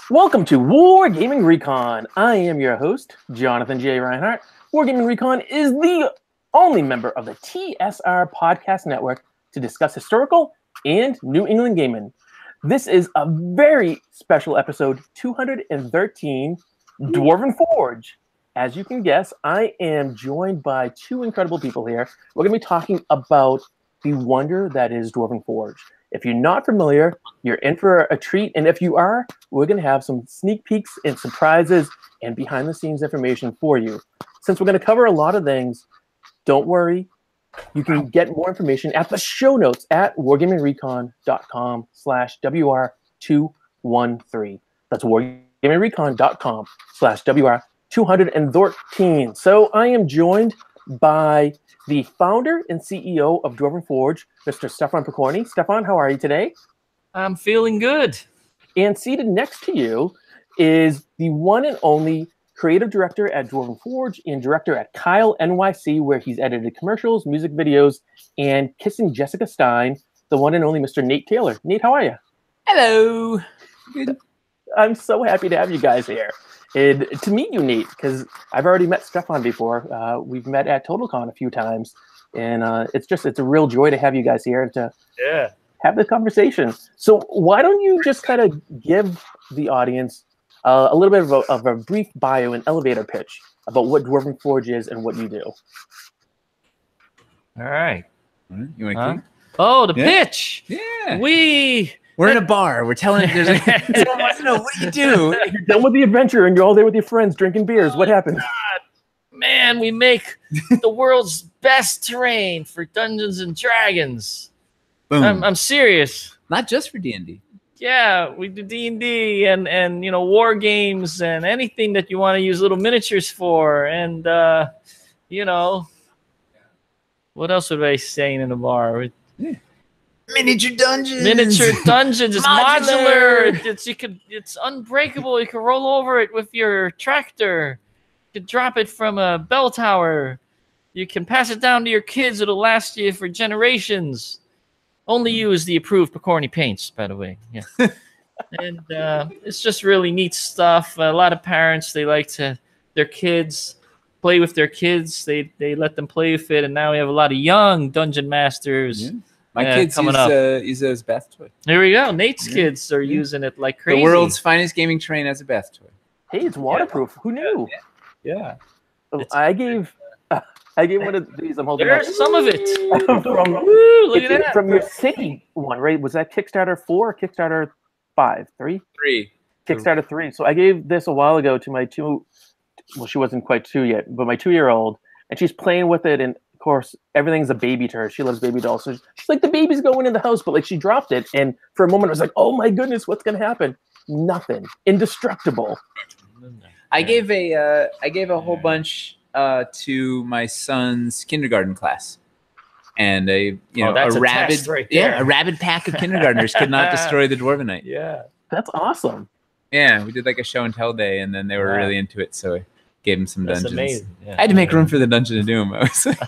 Welcome to Wargaming Recon. I am your host, Jonathan J. Reinhardt. Wargaming Recon is the only member of the TSR Podcast Network to discuss historical and New England gaming. This is a very special episode 213, Dwarven Forge. As you can guess, I am joined by two incredible people here. We're going to be talking about the wonder that is Dwarven Forge. If you're not familiar, you're in for a treat. And if you are, we're going to have some sneak peeks and surprises and behind-the-scenes information for you. Since we're going to cover a lot of things, don't worry. You can get more information at the show notes at wargamingrecon.com/WR213. That's wargamingrecon.com/WR213. So I am joined by the founder and CEO of Dwarven Forge, Mr. Stefan Pokorny. Stefan, how are you today? I'm feeling good. And seated next to you is the one and only creative director at Dwarven Forge and director at Kyle NYC, where he's edited commercials, music videos, and Kissing Jessica Stein, the one and only Mr. Nate Taylor. Nate, how are you? Hello. Good. I'm so happy to have you guys here. And to meet you, Nate, because I've already met Stefan before. We've met at TotalCon a few times, and it's a real joy to have you guys here to have the conversation. So why don't you just kind of give the audience a little bit of a brief bio and elevator pitch about what Dwarven Forge is and what you do. All right. You want to keep? Oh, the pitch. Yeah. We're in a bar. We're telling you, someone wants to know, what do you do? You're done with the adventure and you're all there with your friends drinking beers. What happened? God. Man, we make the world's best terrain for Dungeons and Dragons. Boom. I'm serious. Not just for D&D. Yeah, we do D&D and war games and anything that you want to use little miniatures for. And what else would I say in a bar? Yeah. Miniature dungeons. It's modular. It's unbreakable. You can roll over it with your tractor. You can drop it from a bell tower. You can pass it down to your kids. It'll last you for generations. Only use the approved Pokorny paints, by the way. Yeah. And it's just really neat stuff. A lot of parents, they like their kids play with their kids. They let them play with it, and now we have a lot of young dungeon masters. Yeah. My kids use it as a bath toy. There we go. Nate's kids are using it like crazy. The world's finest gaming terrain as a bath toy. Hey, it's waterproof. Who knew? Yeah. I gave one of these. I'm holding. There's some of it. Look at that. From your city one, right? Was that Kickstarter 4 or Kickstarter 5? 3? 3. Kickstarter 3. So I gave this a while ago to my two. Well, she wasn't quite 2 yet, but my 2-year-old, and she's playing with it. And of course, everything's a baby to her. She loves baby dolls. So she's like, the baby's going in the house, but like she dropped it, and for a moment I was like, oh my goodness, what's gonna happen? Nothing. Indestructible. I gave a whole bunch to my son's kindergarten class, and a rabid a rabid pack of kindergartners could not destroy the Dwarvenite. Yeah, that's awesome. Yeah, we did like a show and tell day, and then they were really into it, so I gave them some dungeons. Amazing. Yeah. I had to make room for the Dungeon of Doom. I was like,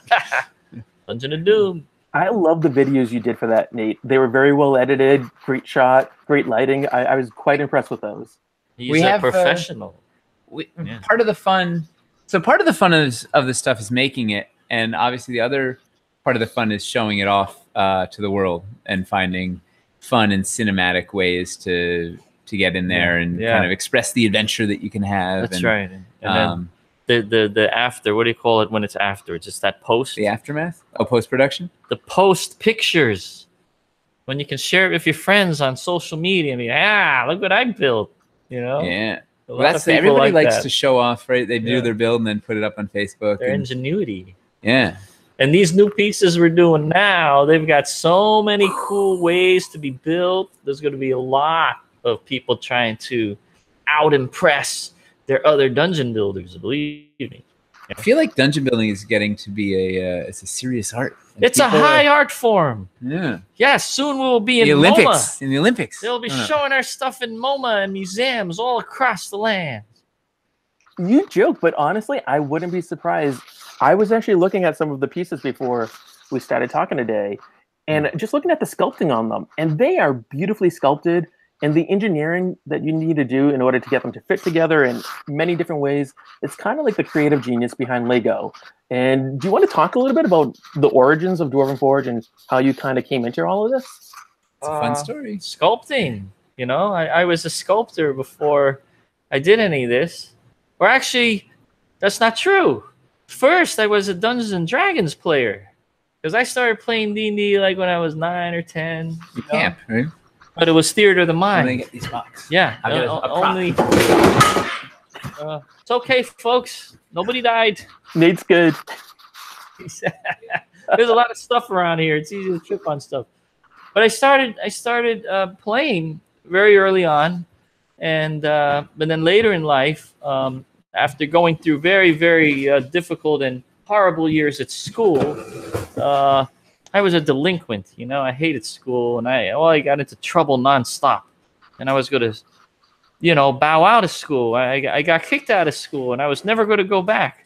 Dungeon of Doom. I love the videos you did for that, Nate. They were very well edited, great shot, great lighting. I was quite impressed with those. He's a professional. Part of the fun. So part of the fun of this stuff is making it, and obviously the other part of the fun is showing it off to the world and finding fun and cinematic ways to get in there and kind of express the adventure that you can have. That's right. And then the after, what do you call it when it's after? It's just that post. The aftermath? Oh, post-production? The post pictures. When you can share it with your friends on social media and be, look what I built. Yeah. Well, everybody likes to show off, right? They do their build and then put it up on Facebook. Their ingenuity. Yeah. And these new pieces we're doing now, they've got so many cool ways to be built. There's going to be a lot of people trying to out-impress their other dungeon builders, believe me. I feel like dungeon building is getting to be it's a serious art. It's a high art form. Yeah. Yes, soon we will be in the Olympics. MoMA. In the Olympics. They'll be showing our stuff in MoMA and museums all across the land. You joke, but honestly, I wouldn't be surprised. I was actually looking at some of the pieces before we started talking today, and just looking at the sculpting on them, and they are beautifully sculpted. and the engineering that you need to do in order to get them to fit together in many different ways. It's kind of like the creative genius behind Lego. And do you want to talk a little bit about the origins of Dwarven Forge and how you kind of came into all of this? It's a fun story. Sculpting. You know, I was a sculptor before I did any of this. Or actually, that's not true. First, I was a Dungeons and Dragons player. Because I started playing D&D like when I was 9 or 10. You camp, right? But it was theater of the mind. Let me get these boxes. Yeah. I'll get a prop. Only. It's okay, folks. Nobody died. Nate's good. There's a lot of stuff around here. It's easy to trip on stuff. But I started playing very early on, but then later in life, after going through very, very difficult and horrible years at school, I was a delinquent. You know, I hated school, and I got into trouble nonstop, and I was going to, bow out of school. I got kicked out of school, and I was never going to go back.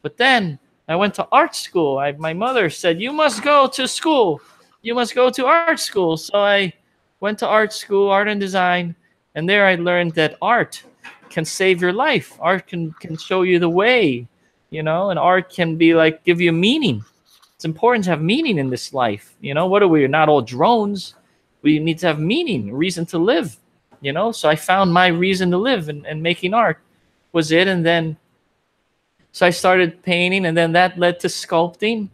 But then I went to art school. My mother said, "You must go to school. You must go to art school." So I went to art school, art and design, and there I learned that art can save your life. Art can show you the way, and art can be like give you meaning. It's important to have meaning in this life. What are we? We're not all drones. We need to have meaning, reason to live. So I found my reason to live, and making art was it. And then, so I started painting, and then that led to sculpting.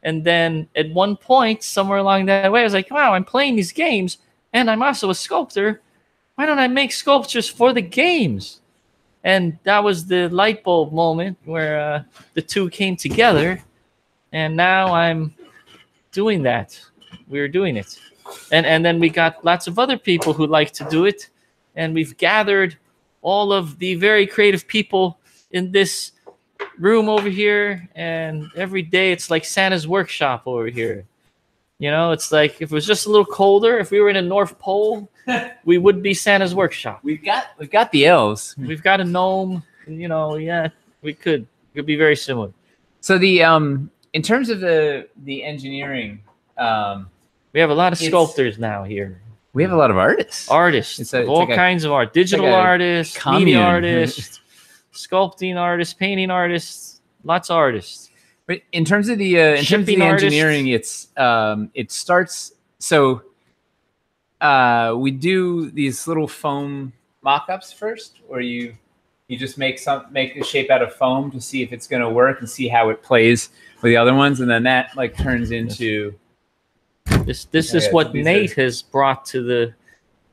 And then at one point, somewhere along that way, I was like, wow, I'm playing these games, and I'm also a sculptor. Why don't I make sculptures for the games? And that was the light bulb moment where the two came together. And now I'm doing that. We're doing it. And then we got lots of other people who like to do it. And we've gathered all of the very creative people in this room over here. And every day it's like Santa's workshop over here. It's like if it was just a little colder, if we were in a North Pole, we would be Santa's workshop. We've got the elves. We've got a gnome. Yeah, we could. It could be very similar. So the in terms of the engineering, we have a lot of sculptors now here. We have a lot of artists. Artists, all kinds of art. Digital artists, media artists, sculpting artists, painting artists, lots of artists. But in terms of the engineering, it starts. So we do these little foam mock-ups first, where you just make a shape out of foam to see if it's going to work and see how it plays with the other ones, and then that like turns into this is what Nate has brought to the.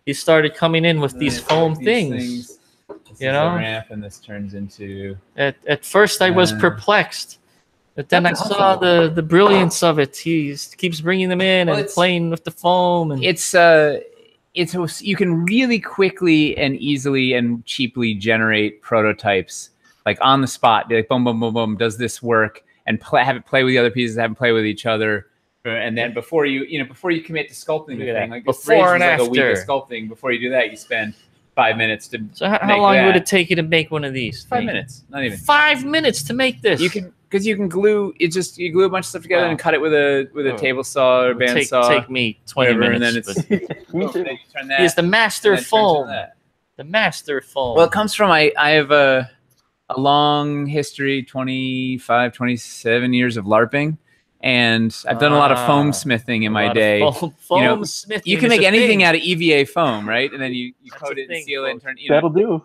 He started coming in with these foam things. This is a ramp, and this turns into. At first, I was perplexed. But then I saw the brilliance of it. He keeps bringing them in and playing with the foam. And it's you can really quickly and easily and cheaply generate prototypes like on the spot. Be like boom, boom, boom, boom. Does this work? And have it play with the other pieces. Have them play with each other. And then before you commit to sculpting the thing, like before and after a week of sculpting. Before you do that, you spend 5 minutes to. So how long would it take you to make one of these? 5 minutes, not even 5 minutes to make this. Because you can glue it. You glue a bunch of stuff together and cut it with a table saw or bandsaw. Take me 20 minutes. And then it's turn that. He's the master of foam. The master of foam. Well, it comes from I have a long history, 25, 27 years of LARPing. And I've done a lot of foam smithing in my day. Foam smithing. You can make anything out of EVA foam, right? And then you coat it and seal it and turn. That'll do.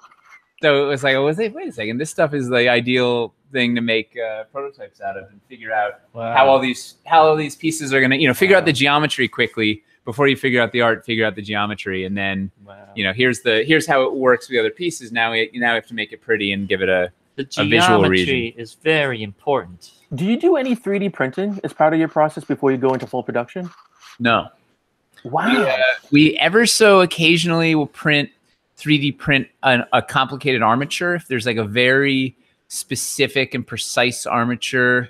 So it was like, wait a second. This stuff is the ideal thing to make prototypes out of and figure out how all these pieces are gonna, figure out the geometry quickly before you figure out the art. Figure out the geometry, and then here's how it works with the other pieces. Now we have to make it pretty and give it a visual reason. Geometry is very important. Do you do any 3D printing as part of your process before you go into full production? No. Wow. We ever so occasionally will 3D print a complicated armature if there's like a very specific and precise armature.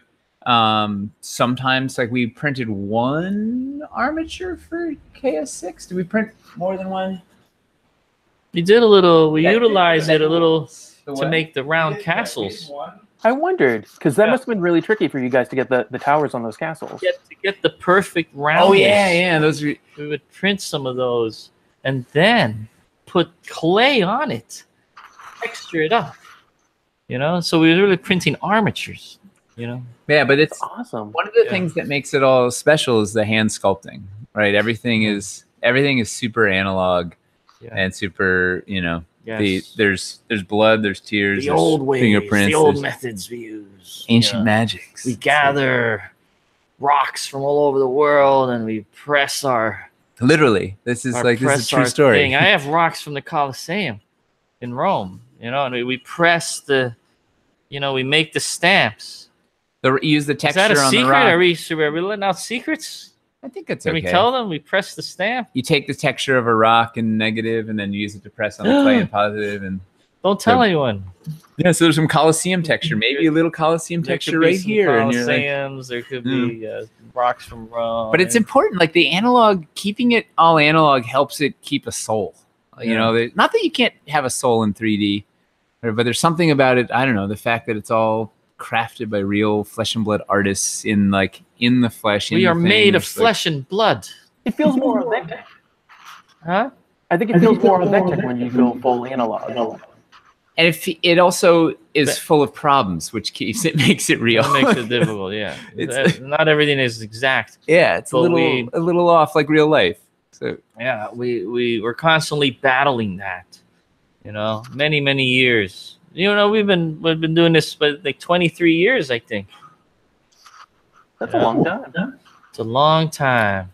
Sometimes like we printed one armature for KS6. Did we print more than one? We did a little. We utilized it a little to make the round castles. I wondered, because that must have been really tricky for you guys to get the towers on those castles. To get the perfect round. Oh yeah. Those we would print some of those, and then put clay on it, texture it up. So we were really printing armatures. Yeah, but it's awesome. One of the things that makes it all special is the hand sculpting, right? Everything is super analog and super, there's blood, there's tears, the there's old ways, fingerprints, the old methods we use, ancient magics. We gather rocks from all over the world and we press our. Literally, this is a true story. Thing. I have rocks from the Colosseum in Rome, and we press we make the stamps. Use the texture on the rock. Is that a secret? Are we letting out secrets? I think it's okay. Can we tell them we press the stamp? You take the texture of a rock in negative and then use it to press on the clay in positive. And don't tell anyone. Yeah, so there's some Colosseum texture, maybe a little Colosseum texture right here. Colosseums, there could be rocks from Rome. But it's important, like the analog, keeping it all analog helps it keep a soul. Not that you can't have a soul in 3D, but there's something about it. I don't know, the fact that it's all crafted by real flesh and blood artists in the flesh. We are made of flesh and blood. It feels more authentic. Huh? I think it feels more authentic when you go full analog. And it also is full of problems, which makes it real. That makes it difficult, yeah. Not everything is exact. Yeah, it's a little off like real life. So yeah, we're constantly battling that. Many, many years. We've been doing this for like 23 years, I think. That's a long time. It's a long time.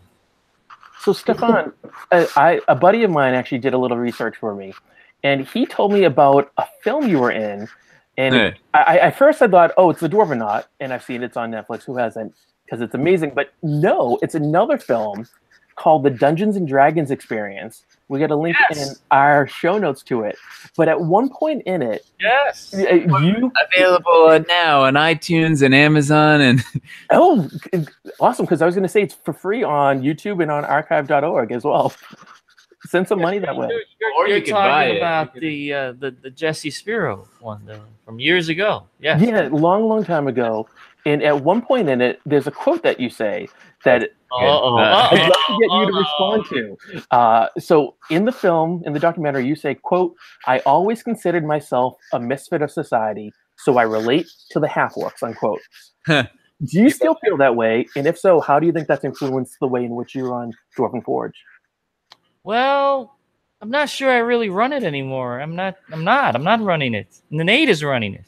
So Stefan, a buddy of mine actually did a little research for me, and he told me about a film you were in. And at first I thought, oh, it's The Dwarven Knot, and I've seen it's on Netflix. Who hasn't? Because it's amazing. But no, it's another film called The Dungeons and Dragons Experience. We got a link in our show notes to it. But at one point in it, you available now on iTunes and Amazon and oh, awesome! Because I was going to say it's for free on YouTube and on archive.org as well. Send some money that way. You're talking about the Jesse Spiro one from years ago. Yeah, long time ago. And at one point in it, there's a quote that you say that I'd love to get you to respond to. So in the film, in the documentary, you say, quote, "I always considered myself a misfit of society, so I relate to the half-orcs," unquote. Do you still feel that way? And if so, how do you think that's influenced the way in which you run Dwarven Forge? Well, I'm not sure I really run it anymore. I'm not running it. Nate is running it.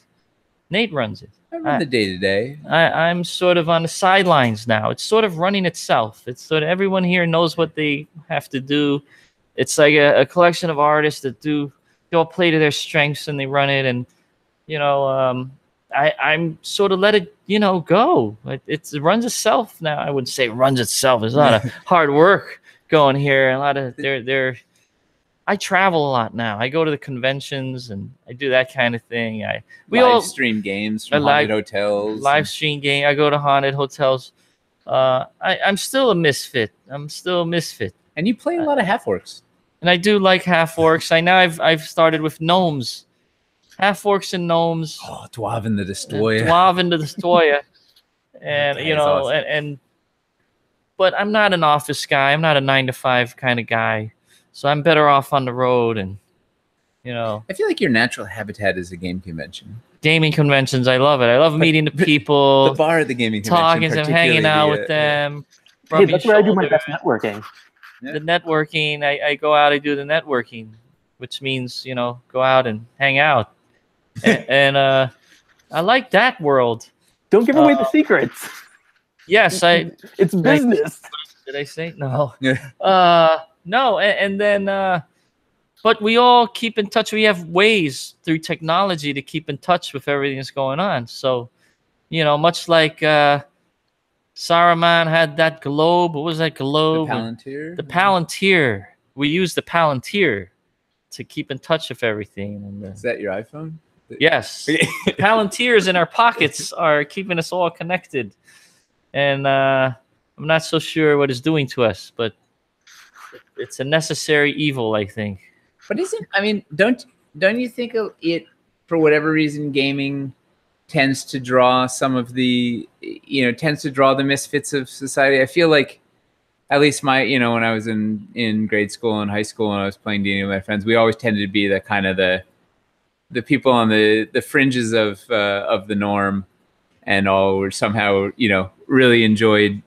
Nate runs it. I run the day-to-day. I'm sort of on the sidelines now. It's sort of running itself. It's sort of everyone here knows what they have to do. It's like a collection of artists that they all play to their strengths and they run it. And, I'm sort of let it, go. It runs itself now. I wouldn't say it runs itself. There's a lot of hard work going here. A lot of I travel a lot now. I go to the conventions and I do that kind of thing. We live stream games from haunted hotels. Live stream game. I go to haunted hotels. I'm still a misfit. And you play a lot of half-orcs. And I do like half-orcs. I've started with gnomes. Half-orcs and gnomes. Oh, Dwarven the Destroyer. Dwarven the Destroyer. And, awesome. But I'm not an office guy. I'm not a 9-to-5 kind of guy. So I'm better off on the road and, I feel like your natural habitat is a game convention. Gaming conventions, I love it. I love meeting the people. The bar at the gaming convention. Talking to them, hanging out with them. Hey, that's where I do my best networking. Yeah. The networking, I go out, I do the networking, which means, go out and hang out. and I like that world. Don't give away the secrets. Yes, it's business. Did I say? No. No, and then, but we all keep in touch. We have ways through technology to keep in touch with everything that's going on. So, much like Saruman had that globe. What was that globe? The Palantir. The Palantir. We use the Palantir to keep in touch with everything. And, is that your iPhone? Yes. The Palantirs in our pockets are keeping us all connected. And I'm not so sure what it's doing to us, but it's a necessary evil, I think. But don't you think it, for whatever reason, gaming tends to draw some of the, tends to draw the misfits of society? I feel like at least my, when I was in grade school and high school and I was playing D&D with my friends, we always tended to be the kind of the people on the fringes of the norm, and all were somehow, really enjoyed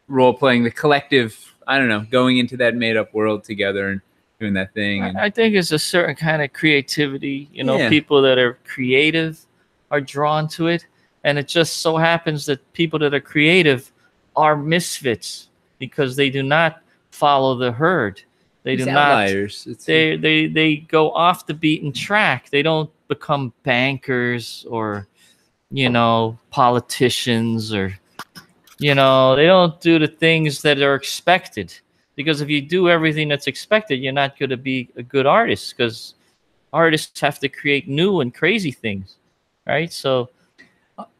role playing, the collective, I don't know, going into that made up world together and doing that thing. And I think it's a certain kind of creativity, people that are creative are drawn to it. And it just so happens that people that are creative are misfits because they do not follow the herd. They do outliers. Not. They go off the beaten track. They don't become bankers or, politicians or, they don't do the things that are expected. Because if you do everything that's expected, you're not going to be a good artist, because artists have to create new and crazy things, right? So,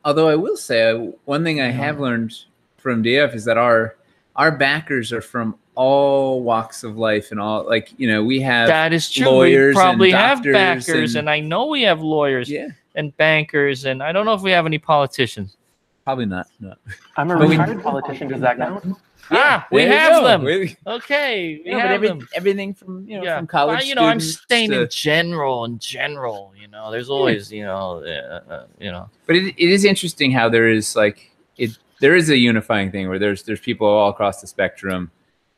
although I will say one thing I have learned from DF is that our backers are from all walks of life and all, we have that is true. Lawyers, we probably and have backers, and I know we have lawyers and bankers, and I don't know if we have any politicians. Probably not. No. I'm a retired politician. Does that count? Yeah, we have them. Okay, we have them. Everything from from college. Well, I'm staying in general. There's always But it is interesting how there is there is a unifying thing where there's people all across the spectrum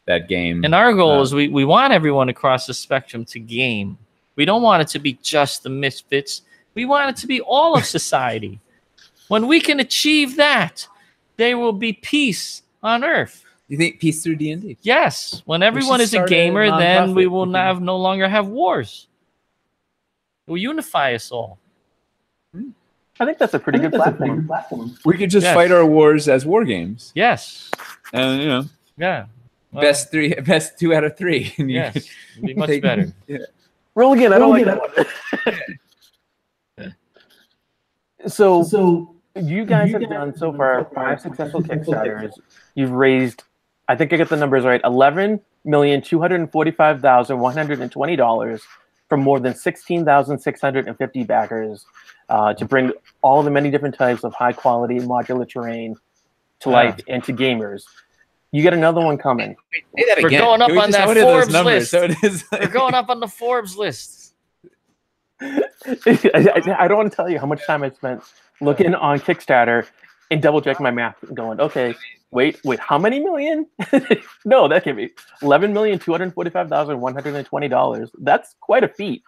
that game. And our goal is we want everyone across the spectrum to game. We don't want it to be just the misfits. We want it to be all of society. When we can achieve that, there will be peace on Earth. You think peace through D&D? Yes. When everyone is a gamer, then we will no longer have wars. It will unify us all. I think that's a pretty good platform. We could just fight our wars as war games. Yes. And yeah. Well, best 2 out of 3. Yes. It'd be much better. Yeah. Roll again. I don't like that one. So you guys have done so far 5 successful Kickstarters. You've raised, I think I get the numbers right, $11,245,120 from more than 16,650 backers to bring all the many different types of high quality modular terrain to life and to gamers. You get another one coming. We're going up on that Forbes list. So it is We're going up on the Forbes list. I don't want to tell you how much time I spent looking on Kickstarter and double checking my math and going, okay, wait, how many million? No, that can't be. $11,245,120. That's quite a feat.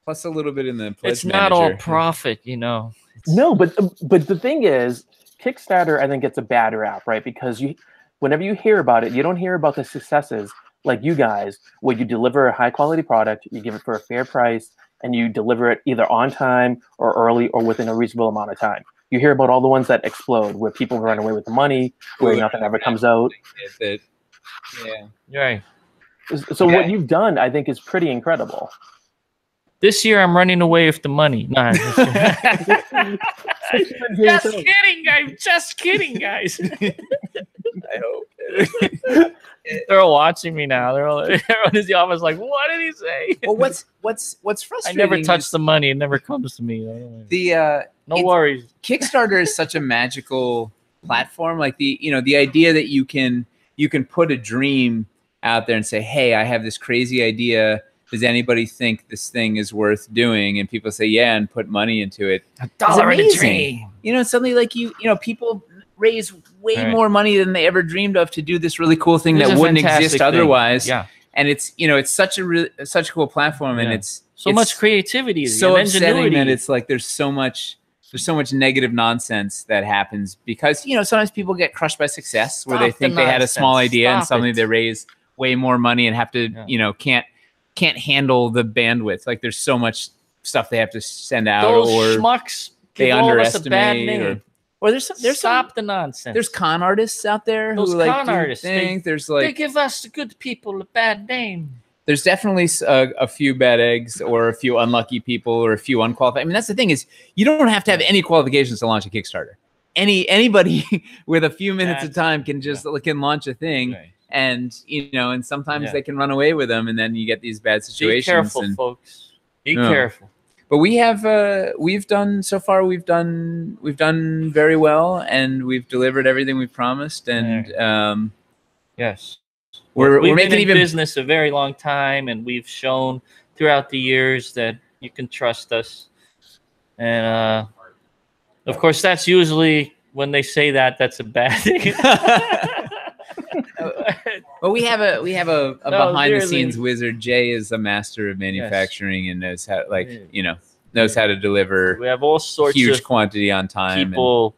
Plus a little bit in the pledge It's not all profit, No, but the thing is, Kickstarter, I think, gets a bad rap, right? Because whenever you hear about it, you don't hear about the successes like you guys, where you deliver a high quality product, you give it for a fair price, and you deliver it either on time or early or within a reasonable amount of time. You hear about all the ones that explode, where people run away with the money, where nothing ever comes out. Yeah. Right. So what you've done, I think, is pretty incredible. This year, I'm running away with the money. Nah, just kidding, guys. I hope. They're all watching me now. Everyone in the office like, what did he say? Well, what's frustrating? I never touch the money. It never comes to me. No worries. Kickstarter is such a magical platform. Like the idea that you can put a dream out there and say, hey, I have this crazy idea. Does anybody think this thing is worth doing? And people say, yeah, and put money into it. $1 in a dream. Something like people raise way more money than they ever dreamed of to do this really cool thing that wouldn't exist otherwise. Yeah. And it's such a cool platform, and it's so much creativity, so upsetting that it's like there's so much negative nonsense that happens because sometimes people get crushed by success where they think they had a small idea and suddenly they raise way more money and have to can't handle the bandwidth. Like there's so much stuff they have to send out, those or schmucks they underestimate, a bad name. Or there's the nonsense. There's con artists out there who they give us the good people a bad name. There's definitely a few bad eggs or a few unlucky people or a few unqualified. I mean, that's the thing is you don't have to have any qualifications to launch a Kickstarter. Anybody with a few minutes of time can just can launch a thing. Right. And and sometimes they can run away with them, and then you get these bad situations. Be careful, folks. Be careful. But we have we've done very well, and we've delivered everything we promised. And yes, We're been making in even business a very long time, and we've shown throughout the years that you can trust us. And of course, that's usually when they say that, that's a bad thing. Well, we have a No, behind the seriously. scenes wizard. Jay is a master of manufacturing and knows how, knows how to deliver We have all sorts huge of quantity on time. people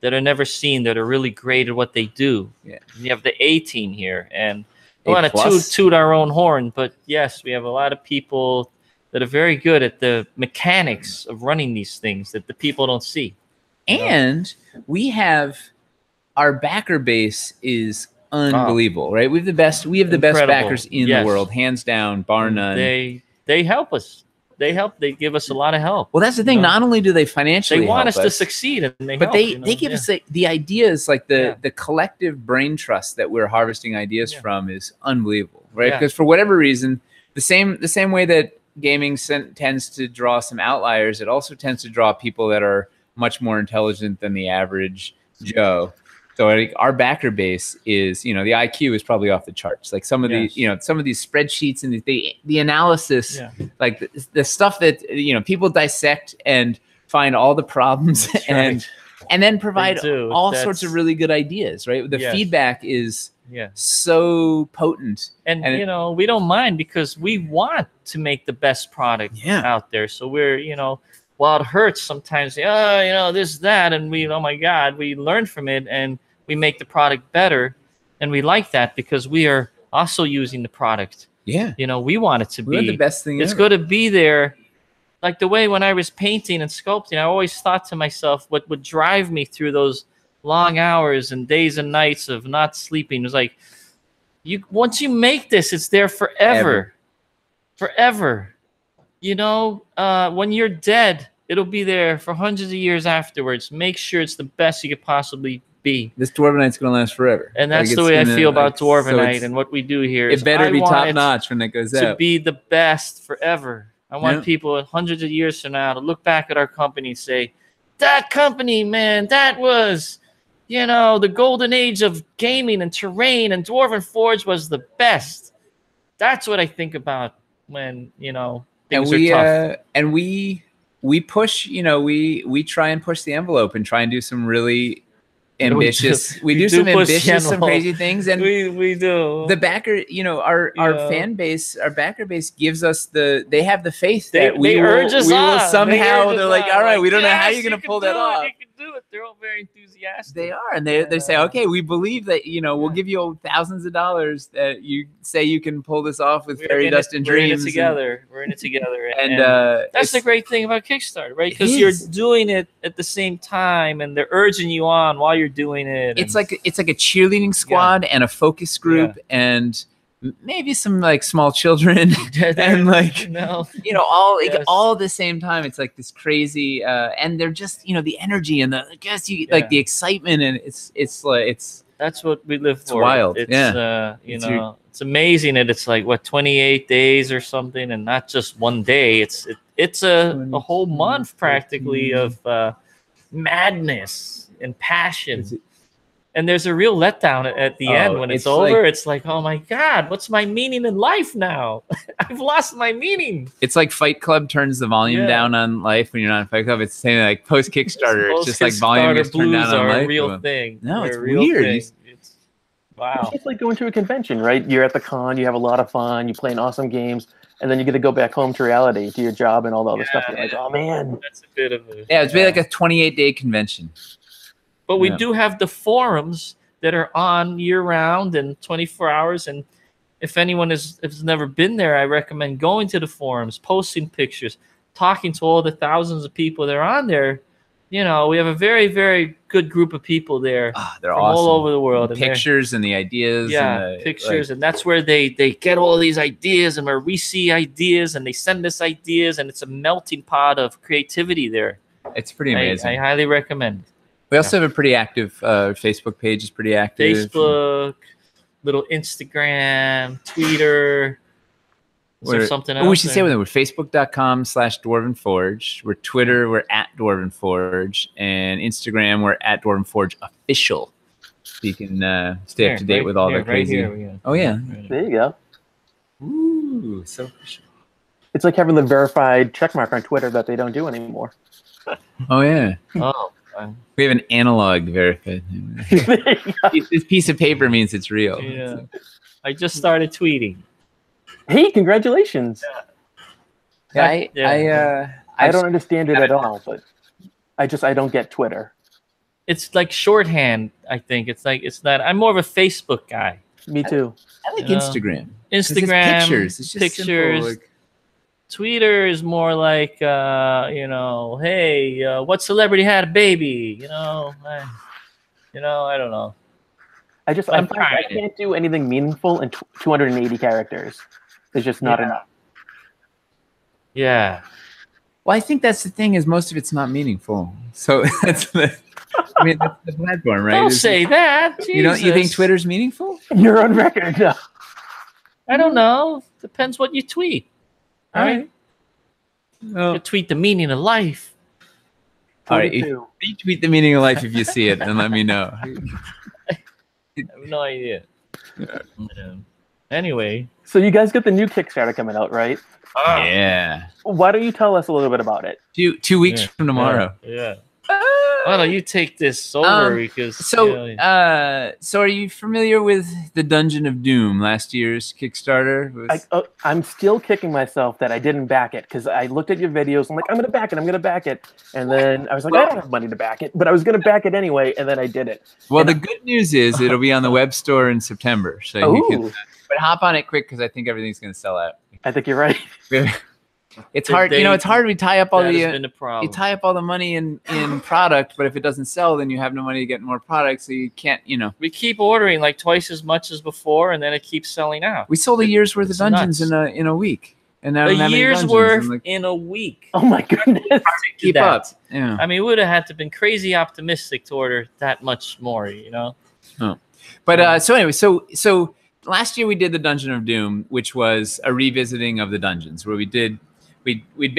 that are never seen that are really great at what they do. Yeah. We have the A team here, and A I want to plus. toot our own horn, but yes, we have a lot of people that are very good at the mechanics of running these things that the people don't see. And we have our backer base is unbelievable, right? We have the best Incredible. backers in Yes. the world, hands down, bar none. They help us. They give us a lot of help. Well, that's the thing. You know? Not only do they financially They want help us to succeed, and they but help, they give us the ideas, like the Yeah. collective brain trust that we're harvesting ideas from is unbelievable, right? Yeah. Because for whatever reason, the same way that gaming tends to draw some outliers, it also tends to draw people that are much more intelligent than the average Joe. So I think our backer base is, the IQ is probably off the charts. Like some of some of these spreadsheets and the analysis, like the stuff that people dissect and find all the problems and then provide all sorts of really good ideas. Right, the feedback is so potent, and we don't mind because we want to make the best product out there. So we're while it hurts sometimes, this, that, and oh my God, we learn from it and we make the product better. And we like that because we are also using the product. Yeah. We want it to be the best thing It's ever. going to be there. Like the way when I was painting and sculpting, I always thought to myself, what would drive me through those long hours and days and nights of not sleeping was like, once you make this, it's there forever. Forever. When you're dead, it'll be there for hundreds of years afterwards. Make sure it's the best you could possibly be. This Dwarvenite's going to last forever. And that's the way I feel about Dwarvenite and what we do here. It better be top notch when it goes out. To be the best forever. I want people hundreds of years from now to look back at our company and say, that company, man, that was, the golden age of gaming and terrain, and Dwarven Forge was the best. That's what I think about when, things are tough. And we push, we try and push the envelope and try and do some really ambitious. We do some ambitious, some crazy things, and we do. The backer, our fan base, our backer base gives us they have the faith that we will somehow. They're like, all right, we don't know how you're gonna pull that off. You can do it. They're all very enthusiastic. They are, and they say, okay, we believe that we'll give you thousands of dollars that you say you can pull this off with fairy dust and dreams. We're in it together, and that's the great thing about Kickstarter, right? Because you're doing it at the same time, and they're urging you on while you're doing it. It's like a cheerleading squad and a focus group and maybe some like small children and like all at the same time. It's like this crazy and they're just the energy and like the excitement, and it's that's what we live for. It's wild. It's it's amazing that it's like 28 days or something, and not just one day. It's a whole month practically of madness and passion. And there's a real letdown at the end when it's over. It's like, oh my God, what's my meaning in life now? I've lost my meaning. It's like Fight Club turns the volume down on life when you're not in Fight Club. It's the same like post Kickstarter. It's just like volume gets turned down on life. A real thing. No, it's weird. Wow. It's like going to a convention, right? You're at the con, you have a lot of fun, you playing awesome games, and then you get to go back home to reality, to your job and all the other stuff. You're like, oh man. That's a bit of a it's been like a 28-day convention. But we do have the forums that are on year-round and 24 hours. And if anyone has never been there, I recommend going to the forums, posting pictures, talking to all the thousands of people that are on there. We have a very, very good group of people there. They're from awesome. all over the world. And pictures and the ideas. Yeah, pictures. And that's where they get all these ideas, and where we see ideas, and they send us ideas, and it's a melting pot of creativity there. It's pretty amazing. I highly recommend it. We also have a pretty active Facebook page. Is pretty active. Facebook, little Instagram, Twitter. Is there something else? We should say we're Facebook.com/Dwarven Forge. We're Twitter. We're at Dwarven Forge, and Instagram. We're at Dwarven Forge Official. so you can stay up to date with all the crazy. Oh yeah, there you go. Ooh, so official. It's like having the verified checkmark on Twitter that they don't do anymore. Oh yeah. Oh. We have an analog verified. This piece of paper means it's real. Yeah. I just started tweeting. Hey, congratulations! Yeah, I don't understand it at all, but I don't get Twitter. It's like shorthand. I think it's that. I'm more of a Facebook guy. Me too. I like Instagram. Instagram pictures. It's just pictures. simple, Twitter is more like, hey, what celebrity had a baby? I don't know. I can't do anything meaningful in 280 characters. It's just not enough. Yeah. Well, I think that's the thing is most of it's not meaningful. So that's the platform, right? Don't say that. Jesus. You think Twitter's meaningful? You're on record. No. I don't know. Depends what you tweet. All right. You tweet the meaning of life. All right. You tweet the meaning of life if you see it, and let me know. I have no idea. Yeah. Anyway. So you guys got the new Kickstarter coming out, right? Yeah. Why don't you tell us a little bit about it? 2 weeks from tomorrow. Yeah. Why don't you take this over because so are you familiar with the Dungeon of Doom, last year's Kickstarter? I'm still kicking myself that I didn't back it because I looked at your videos. I'm like, I'm gonna back it, and then I was like, I don't have money to back it, but I was gonna back it anyway, and then I did it. Well, the good news is it'll be on the web store in September, so you can. But hop on it quick because I think everything's gonna sell out. I think you're right. It's hard, it's hard. We tie up all the money in product, but if it doesn't sell, then you have no money to get more product, so you can't. We keep ordering like twice as much as before, and then it keeps selling out. We sold a year's worth of dungeons in a week, and now a year's worth in a week. Oh my goodness! Keep up. Yeah. I mean, we would have had to been crazy optimistic to order that much more, Oh, but so anyway, so last year we did the Dungeon of Doom, which was a revisiting of the dungeons, where we'd been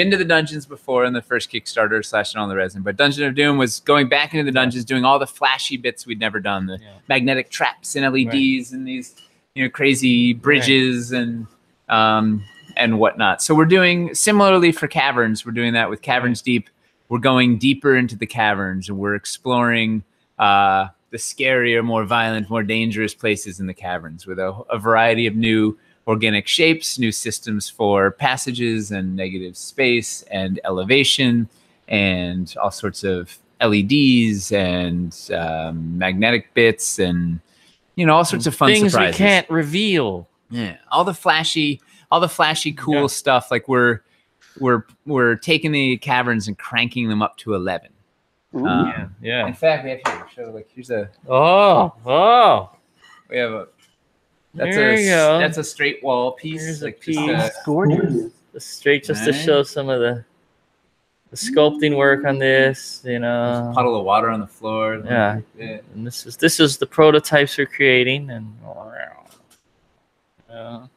to the dungeons before in the first Kickstarter / all the resin, but Dungeon of Doom was going back into the dungeons, doing all the flashy bits we'd never done, the magnetic traps and LEDs and these crazy bridges and whatnot. So we're doing similarly for Caverns. We're doing that with Caverns Deep. We're going deeper into the caverns, and we're exploring the scarier, more violent, more dangerous places in the caverns with a variety of new organic shapes, new systems for passages and negative space and elevation, and all sorts of LEDs and magnetic bits and all sorts of fun things surprises. We can't reveal. Yeah, all the flashy cool stuff. Like we're taking the caverns and cranking them up to 11. Yeah. In fact, we have here. Show here's a. We have a. That's a straight wall piece. Here's like a piece. It's gorgeous. To show some of the sculpting work on this. There's a puddle of water on the floor. Yeah. And this is the prototypes we're creating, and I'll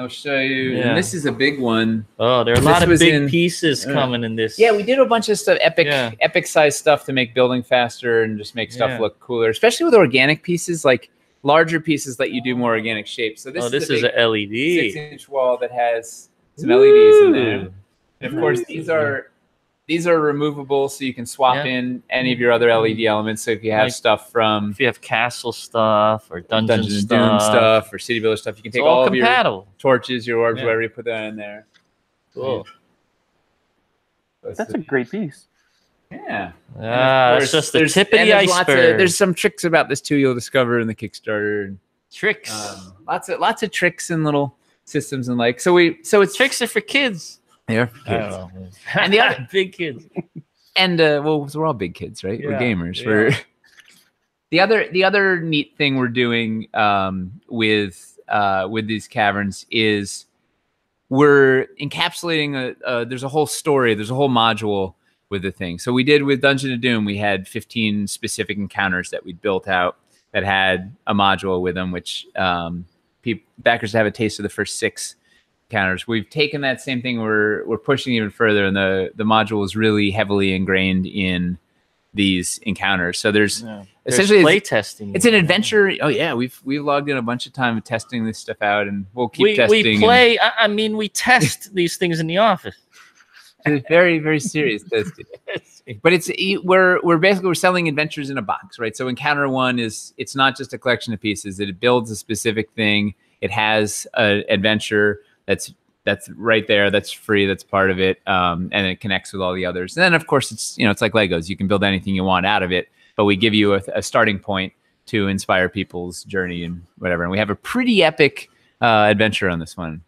show you. Yeah. And this is a big one. Oh, there are a lot of big pieces coming in this. Yeah, we did a bunch of stuff, epic size stuff to make building faster and just make stuff look cooler, especially with organic pieces, like larger pieces let you do more organic shapes. So this is an LED 6-inch wall that has some LEDs in there. And of course, these are removable, so you can swap in any of your other LED elements. So if you have stuff from, if you have castle stuff or dungeon stuff or city builder stuff, you can take all of your torches, your orbs, whatever you put that in there. Cool. That's a great piece. Yeah. It's just the tip of the iceberg. There's some tricks about this too you'll discover in the Kickstarter. Tricks. Lots of tricks and little systems and so it's tricks are for kids. They are for kids. And the other big kids. And we're all big kids, right? We're gamers. We're the other neat thing we're doing with these caverns is we're encapsulating there's a whole story, there's a whole module with the thing. So we did with Dungeon of Doom, we had 15 specific encounters that we built out that had a module with them, which backers have a taste of the first 6 encounters. We've taken that same thing, we're pushing even further, and the module is really heavily ingrained in these encounters. So there's There's essentially play testing. It's an adventure. Oh yeah, we've logged in a bunch of time testing this stuff out, and we'll keep testing. We play. I mean, we test these things in the office. It's very, very serious testing. But we're selling adventures in a box, right? So Encounter 1 it's not just a collection of pieces. It builds a specific thing. It has an adventure that's right there. That's free. That's part of it, and it connects with all the others. And then of course it's like Legos. You can build anything you want out of it, but we give you a starting point to inspire people's journey and whatever. And we have a pretty epic adventure on this one.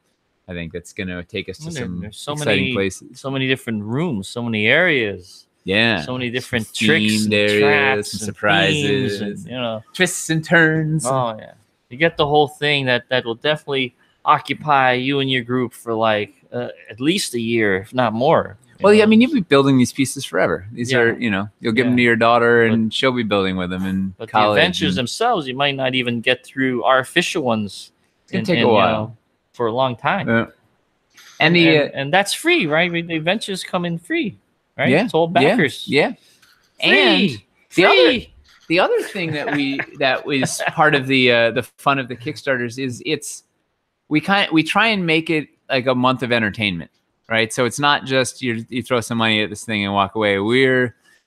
I think that's going to take us to some exciting places. So many different rooms, so many areas. Yeah. So many different tricks and traps and surprises, and, twists and turns. Oh, yeah. You get the whole thing that will definitely occupy you and your group for like at least a year, if not more. Well, yeah, I mean, you'll be building these pieces forever. These are, you'll give them to your daughter and she'll be building with them in but college. The adventures themselves, you might not even get through our official ones. It's going to take a while. For a long time. And that's free, right? The adventures come in free, right? Yeah. It's all backers. Yeah. Free. And the other thing that was part of the fun of the Kickstarters is we try and make it like a month of entertainment, right? So it's not just you throw some money at this thing and walk away.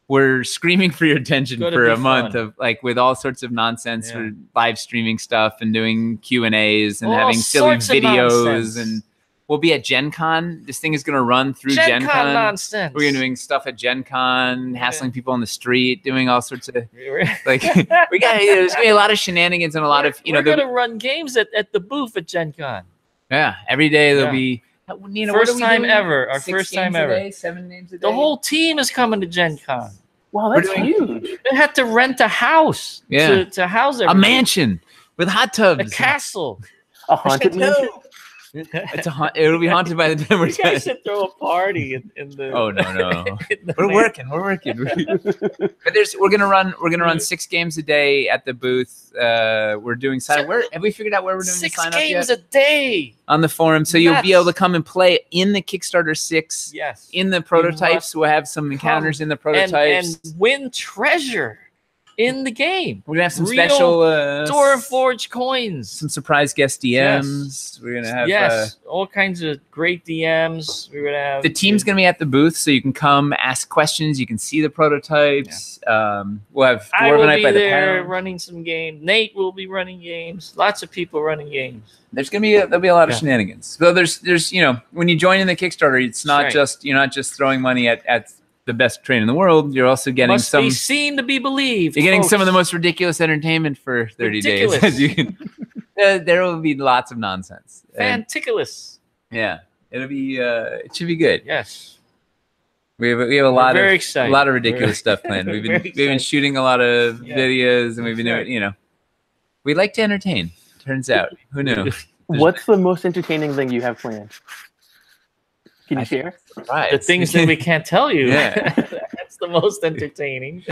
We're screaming for your attention for a month of like with all sorts of nonsense. We're live streaming stuff and doing Q&As and having silly videos, and we'll be at Gen Con. This thing is going to run through Gen Con. Nonsense. We're doing stuff at Gen Con, hassling people on the street, doing all sorts of like there's going to be a lot of shenanigans and a lot of we're going to run games at the booth at Gen Con. Yeah, every day there'll be. First time ever. Our 6 first time games ever. A day, 7 games a day. The whole team is coming to Gen Con. Wow, that's huge. They had to rent a house to house everybody. A mansion with hot tubs. A castle. A haunted mansion? It'll be haunted by the time we're done. You guys should throw a party in the. Oh no! We're working. But we're gonna run 6 games a day at the booth. We're doing sign. Where have we figured out where we're doing the sign up yet? 6 games a day on the forum, so you'll be able to come and play in the Kickstarter 6. Yes. In the prototypes, we'll have some encounters in the prototypes and win treasure in the game. We're gonna have some special Dwarven Forge coins, some surprise guest DMs. Yes. We're gonna have all kinds of great DMs. We're gonna have the team's gonna be at the booth, so you can come ask questions. You can see the prototypes. We'll have Dwarven Night by the pound running some games. Nate will be running games. Lots of people running games. There'll be a lot of shenanigans. So there's when you join in the Kickstarter, it's not you're not just throwing money at the best train in the world. You're also getting be seen to be believed. You're getting some of the most ridiculous entertainment for 30 days. You can, there will be lots of nonsense. Fanticulous. Yeah, it'll be. It should be good. Yes. We have a lot of ridiculous stuff planned. We've been shooting a lot of videos, and we've been doing. We like to entertain. Turns out, who knew? What's the most entertaining thing you have planned? Can you share? The things that we can't tell you. Yeah. That's the most entertaining.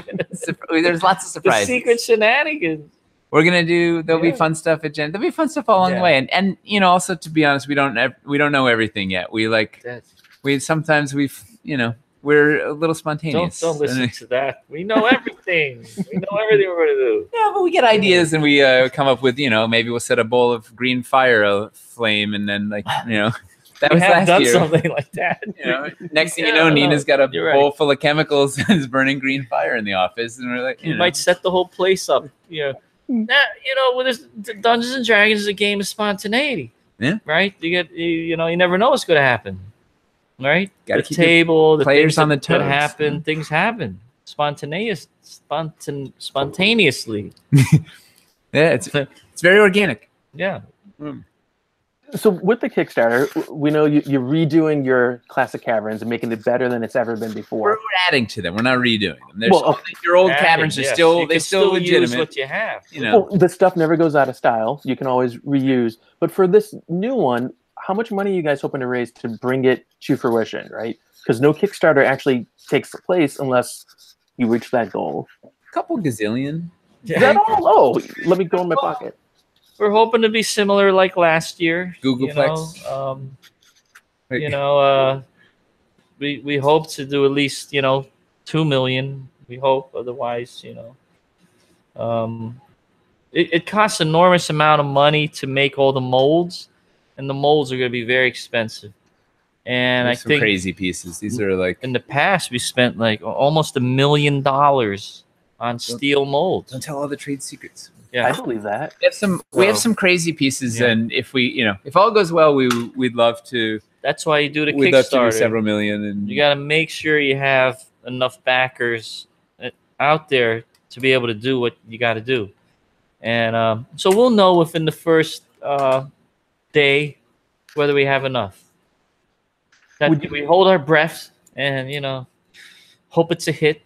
There's lots of surprises. The secret shenanigans. We're gonna do. There'll be fun stuff at Gen. There'll be fun stuff all along the way, and also to be honest, we don't know everything yet. We're a little spontaneous. Don't listen to that. We know everything. We know everything we're gonna do. Yeah, but we get ideas and we come up with maybe we'll set a bowl of green fire flame and then That was last done year. something like that. Next thing you know, Nina's got a bowl full of chemicals and is burning green fire in the office, and we're like, you might set the whole place up. With this Dungeons and Dragons is a game of spontaneity. Yeah. Right. You never know what's going to happen. Right. Gotta keep the table, the players on the toes. That happen. Things happen. Spontaneously. Yeah, it's very organic. Yeah. So with the Kickstarter, we know you're redoing your classic caverns and making it better than it's ever been before. We're adding to them. We're not redoing them. Your old caverns are still legitimate. Use what you have. Well, the stuff never goes out of style. You can always reuse. But for this new one, how much money are you guys hoping to raise to bring it to fruition, right? Because no Kickstarter actually takes place unless you reach that goal. A couple gazillion. Is that all? Oh, let me go in my pocket. We're hoping to be similar like last year. Googleplex. We hope to do at least 2 million. We hope. Otherwise, it costs enormous amount of money to make all the molds, and the molds are going to be very expensive. And I think crazy pieces. These are like in the past we spent like almost $1 million on steel molds. Don't tell all the trade secrets. Yeah, I believe that. We have some crazy pieces, and if if all goes well, we'd love to. That's why you do the We'd love to do Kickstarter. several million, and You got to make sure you have enough backers out there to be able to do what you got to do. And so we'll know within the first day whether we have enough. We hold our breath and hope it's a hit.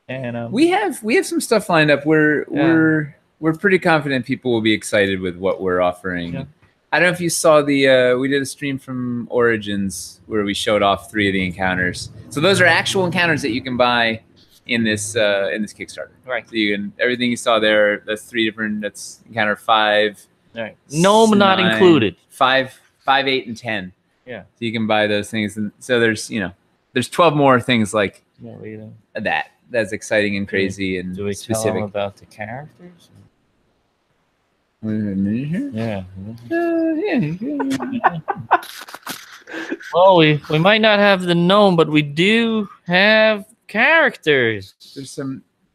And we have some stuff lined up. We're pretty confident people will be excited with what we're offering. Yeah. I don't know if you saw we did a stream from Origins where we showed off 3 of the encounters. So those are actual encounters that you can buy in this Kickstarter. Right. So everything you saw there. That's 3 different. That's encounter 5. Right. Gnome not included. 5, 8, and 10. Yeah. So you can buy those things, and so there's 12 more things like that. That's exciting and crazy and do we specific. tell them about the characters? Yeah. Well, we might not have the gnome, but we do have characters.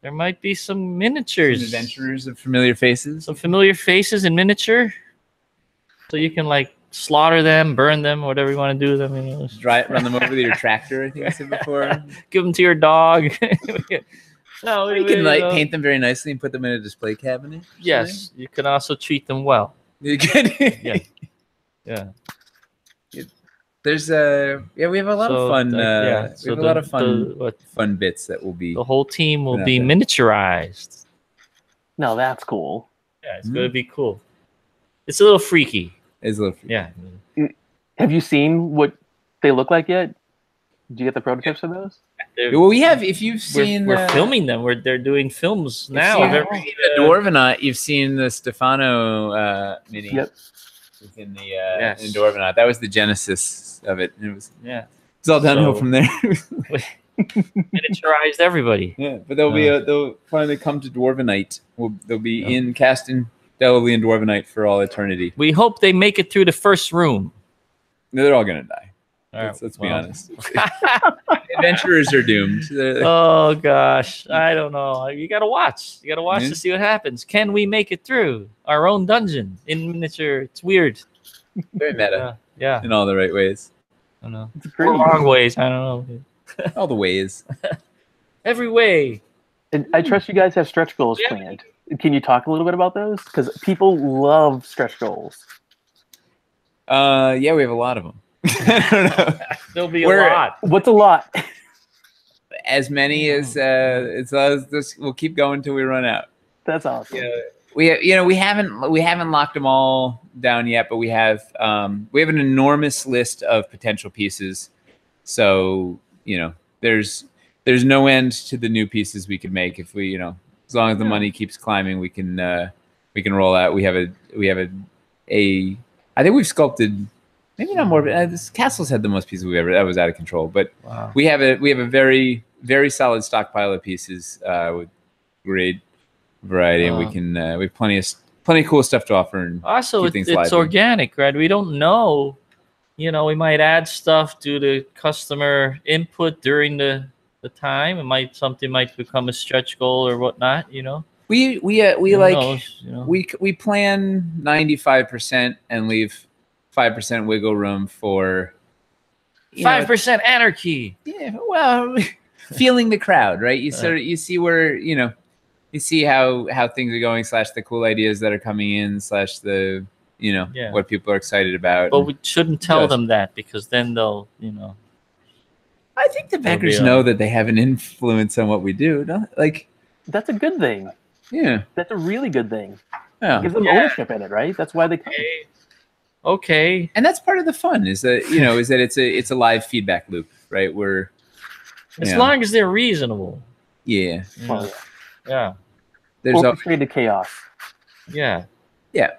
There might be some miniatures. Some adventurers of familiar faces. Some familiar faces in miniature. So you can like slaughter them, burn them, whatever you want to do with them. Run them over with your tractor, I think I said before. Give them to your dog. No, you can paint them very nicely and put them in a display cabinet. Yes, you can also treat them well. You can. Yeah. There's we have a lot of fun. We have a lot of fun bits that will be. The whole team will be miniaturized. No, that's cool. Yeah, it's going to be cool. It's a little freaky. It's a little freaky. Yeah. Have you seen what they look like yet? Did you get the prototypes for those? Well, we have. If you've seen, we're filming them. They're doing films now. The Dwarvenaut, you've seen the Stefano mini. Yep. In the in Dwarvenaut. That was the genesis of it. It was It's all downhill from there. Miniaturized everybody. Yeah, but they'll finally come to Dwarvenite. They'll be cast indelibly in Dwarvenite for all eternity. We hope they make it through the first room. No, they're all gonna die. Let's be honest. Adventurers are doomed. Oh gosh, I don't know. You gotta watch. You gotta watch to see what happens. Can we make it through our own dungeon in miniature? It's weird. Very meta. Yeah. In all the right ways. I don't know. Or wrong ways. I don't know. All the ways. Every way. And I trust you guys have stretch goals planned. Can you talk a little bit about those? Because people love stretch goals. Yeah, we have a lot of them. I don't know. There'll be a lot. What's a lot? As many as we'll keep going until we run out. That's awesome. Yeah, we haven't locked them all down yet, but we have an enormous list of potential pieces. So there's no end to the new pieces we could make if we as long as the money keeps climbing, we can roll out. We have a I think we've sculpted. Maybe not more, but this castle's had the most pieces we've ever. That was out of control, but we have a very, very solid stockpile of pieces with great variety, and we have plenty of cool stuff to offer. And also, it's organic, right? We don't know. We might add stuff due to customer input during the time. Something might become a stretch goal or whatnot. We plan 95% and leave 5% wiggle room for 5% anarchy. Yeah, well, feeling the crowd, right? You see where you see how things are going / the cool ideas that are coming in / the what people are excited about. But we shouldn't tell them that because then they'll I think the backers know that they have an influence on what we do. That's a good thing. Yeah, that's a really good thing. Yeah, it gives them ownership in it, right? That's why they come. Okay, and that's part of the fun is that it's a live feedback loop, right? Where as long as they're reasonable. Yeah. Yeah. There's orchestrated chaos. Yeah. Yeah.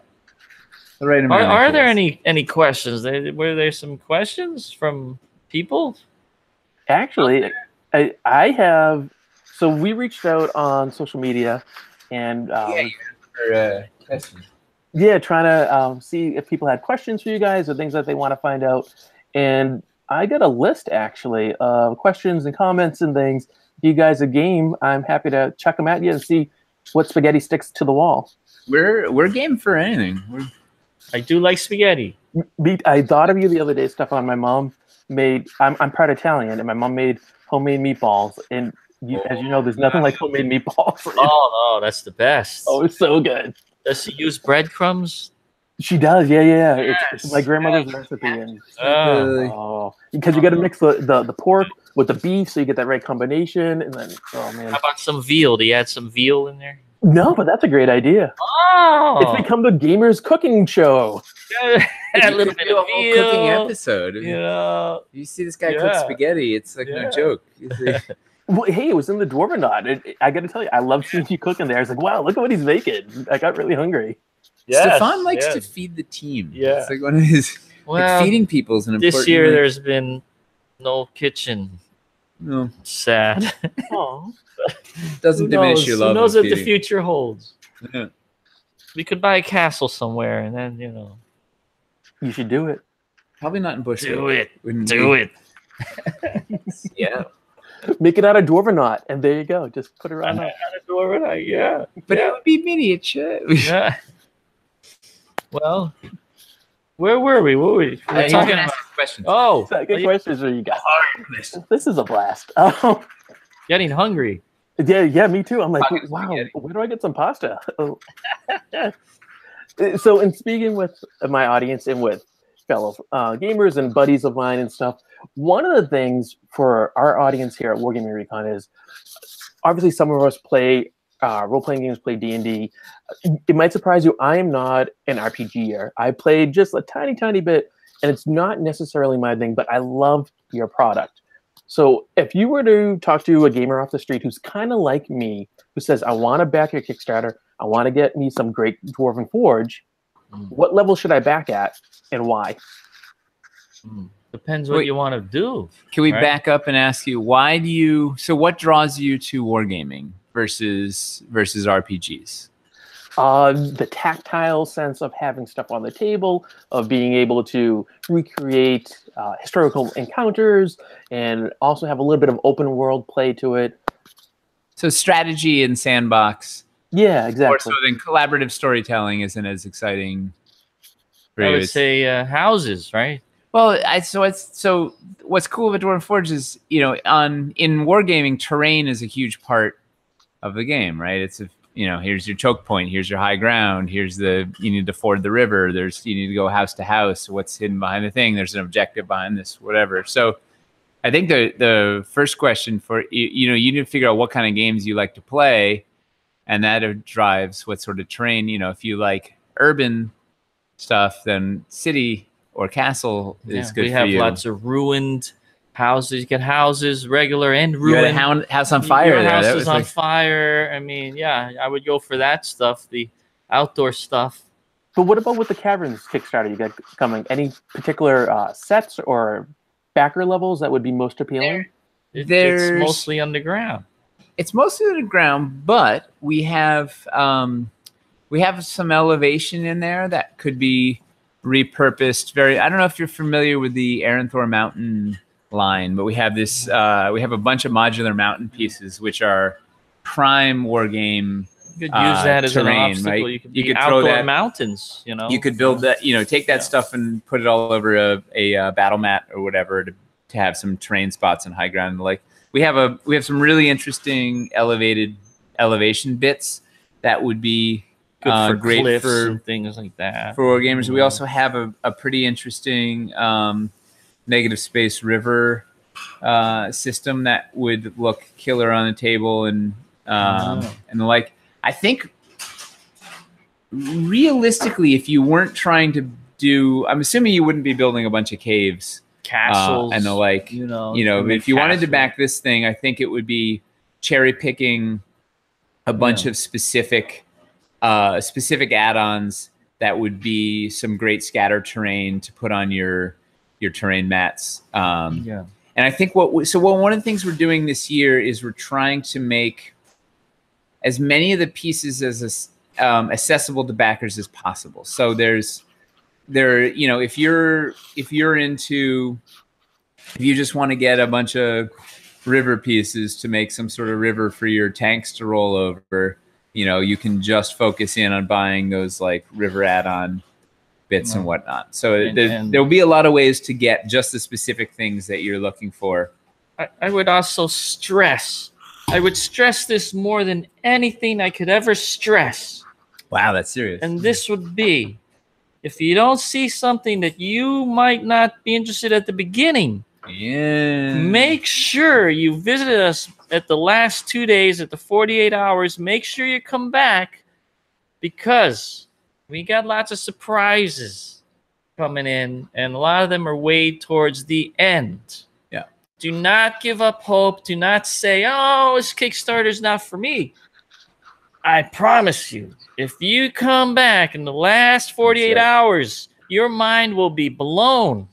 The right amount. Are there any questions? Were there some questions from people? Actually, I have So we reached out on social media, and Questions. yeah, trying to see if people had questions for you guys or things that they want to find out. And I got a list actually of questions and comments and things. If you guys are game, I'm happy to check them at you and see what spaghetti sticks to the wall. We're game for anything. I do like spaghetti. I thought of you the other day, Stefan. My mom made. I'm part Italian, and my mom made homemade meatballs. And as you know, there's nothing like homemade meatballs. Oh no, that's the best. Oh, it's so good. Does she use breadcrumbs? She does, yeah. Yes, It's my grandmother's recipe, and Oh. because you got to mix the pork with the beef, so you get that right combination, and then oh man. How about some veal? Do you add some veal in there? No, but that's a great idea. Oh, It's become the gamers cooking show. a little bit of veal. Cooking episode. You know, You see this guy cook spaghetti. It's like no joke. Well, hey, it was in the Dwarven Knot. I got to tell you, I love seeing you cooking there. I was like, wow, look at what he's making. I got really hungry. Stefan likes to feed the team. Yeah. It's like one of his feeding people is an important. This year there's been no kitchen. No. Sad. Oh, Doesn't diminish your love. Who knows of what the feeding. future holds? Yeah. We could buy a castle somewhere, and then you should do it. Probably not in Bush. do it. Do it. Yeah. Make it out of Dwarven Knot, and there you go. Just put it right on. Yeah. But it would be miniature. Yeah. Well, where were we? What were we? We're talking about questions. Oh, Good questions for you guys. This is a blast. getting hungry. Yeah, me too. I'm like, Pocket wow, spaghetti. where do I get some pasta? So, in speaking with my audience and with fellow gamers and buddies of mine and stuff, one of the things for our audience here at Wargaming Recon is obviously some of us play role-playing games, play D&D. It might surprise you, I am not an RPGer. I played just a tiny bit, and it's not necessarily my thing, but I love your product. So if you were to talk to a gamer off the street who's kind of like me, who says, I want to back your Kickstarter, I want to get me some great Dwarven Forge, what level should I back at and why? Depends what you want to do. Can we back up and ask you, what draws you to wargaming versus RPGs? The tactile sense of having stuff on the table, of being able to recreate historical encounters, and also have a little bit of open world play to it. So strategy and sandbox. Yeah, exactly. Or so then collaborative storytelling isn't as exciting. I would say houses, right? Well, so what's cool about Dwarven Forge is, in wargaming, terrain is a huge part of the game, right? It's here's your choke point, here's your high ground, you need to ford the river, you need to go house to house, what's hidden behind the thing, there's an objective behind this, whatever. So I think the first question for you need to figure out what kind of games you like to play, and that drives what sort of terrain. If you like urban stuff, then city or castle is good for you. We have lots of ruined houses. You get houses, regular and ruined. You had a house on fire. Your house is on fire. I mean, I would go for that stuff, the outdoor stuff. But what about with the Caverns Kickstarter you got coming? Any particular sets or backer levels that would be most appealing? It's mostly underground. It's mostly underground, but we have some elevation in there that could be repurposed. I don't know if you're familiar with the Aranthor Mountain line, but we have this. We have a bunch of modular mountain pieces, which are prime war game. You could use that as terrain, an obstacle. right? You could throw that mountains. You could build that. Take that stuff and put it all over a battle mat or whatever to have some terrain spots and high ground. Like we have some really interesting elevation bits that would be good for great cliffs for and things like that. For war gamers, we also have a pretty interesting negative space river system that would look killer on the table and the like. I think realistically, if you weren't trying to do, I'm assuming you wouldn't be building a bunch of caves, castles, and the like. If you wanted to back this thing, I think it would be cherry picking a bunch of specific add-ons that would be some great scatter terrain to put on your terrain mats. And I think one of the things we're doing this year is we're trying to make as many of the pieces as accessible to backers as possible. So if you just want to get a bunch of river pieces to make some sort of river for your tanks to roll over, you can just focus in on buying those like river add-on bits and whatnot. So there'll be a lot of ways to get just the specific things that you're looking for. I would also stress this more than anything I could ever stress. Wow, that's serious. And this would be, if you don't see something that you might not be interested at the beginning, make sure you visit us at the last 2 days, at the 48 hours. Make sure you come back, because we got lots of surprises coming in, and a lot of them are way towards the end. Yeah. Do not give up hope. Do not say, oh, this Kickstarter's not for me. I promise you, if you come back in the last 48 hours, your mind will be blown.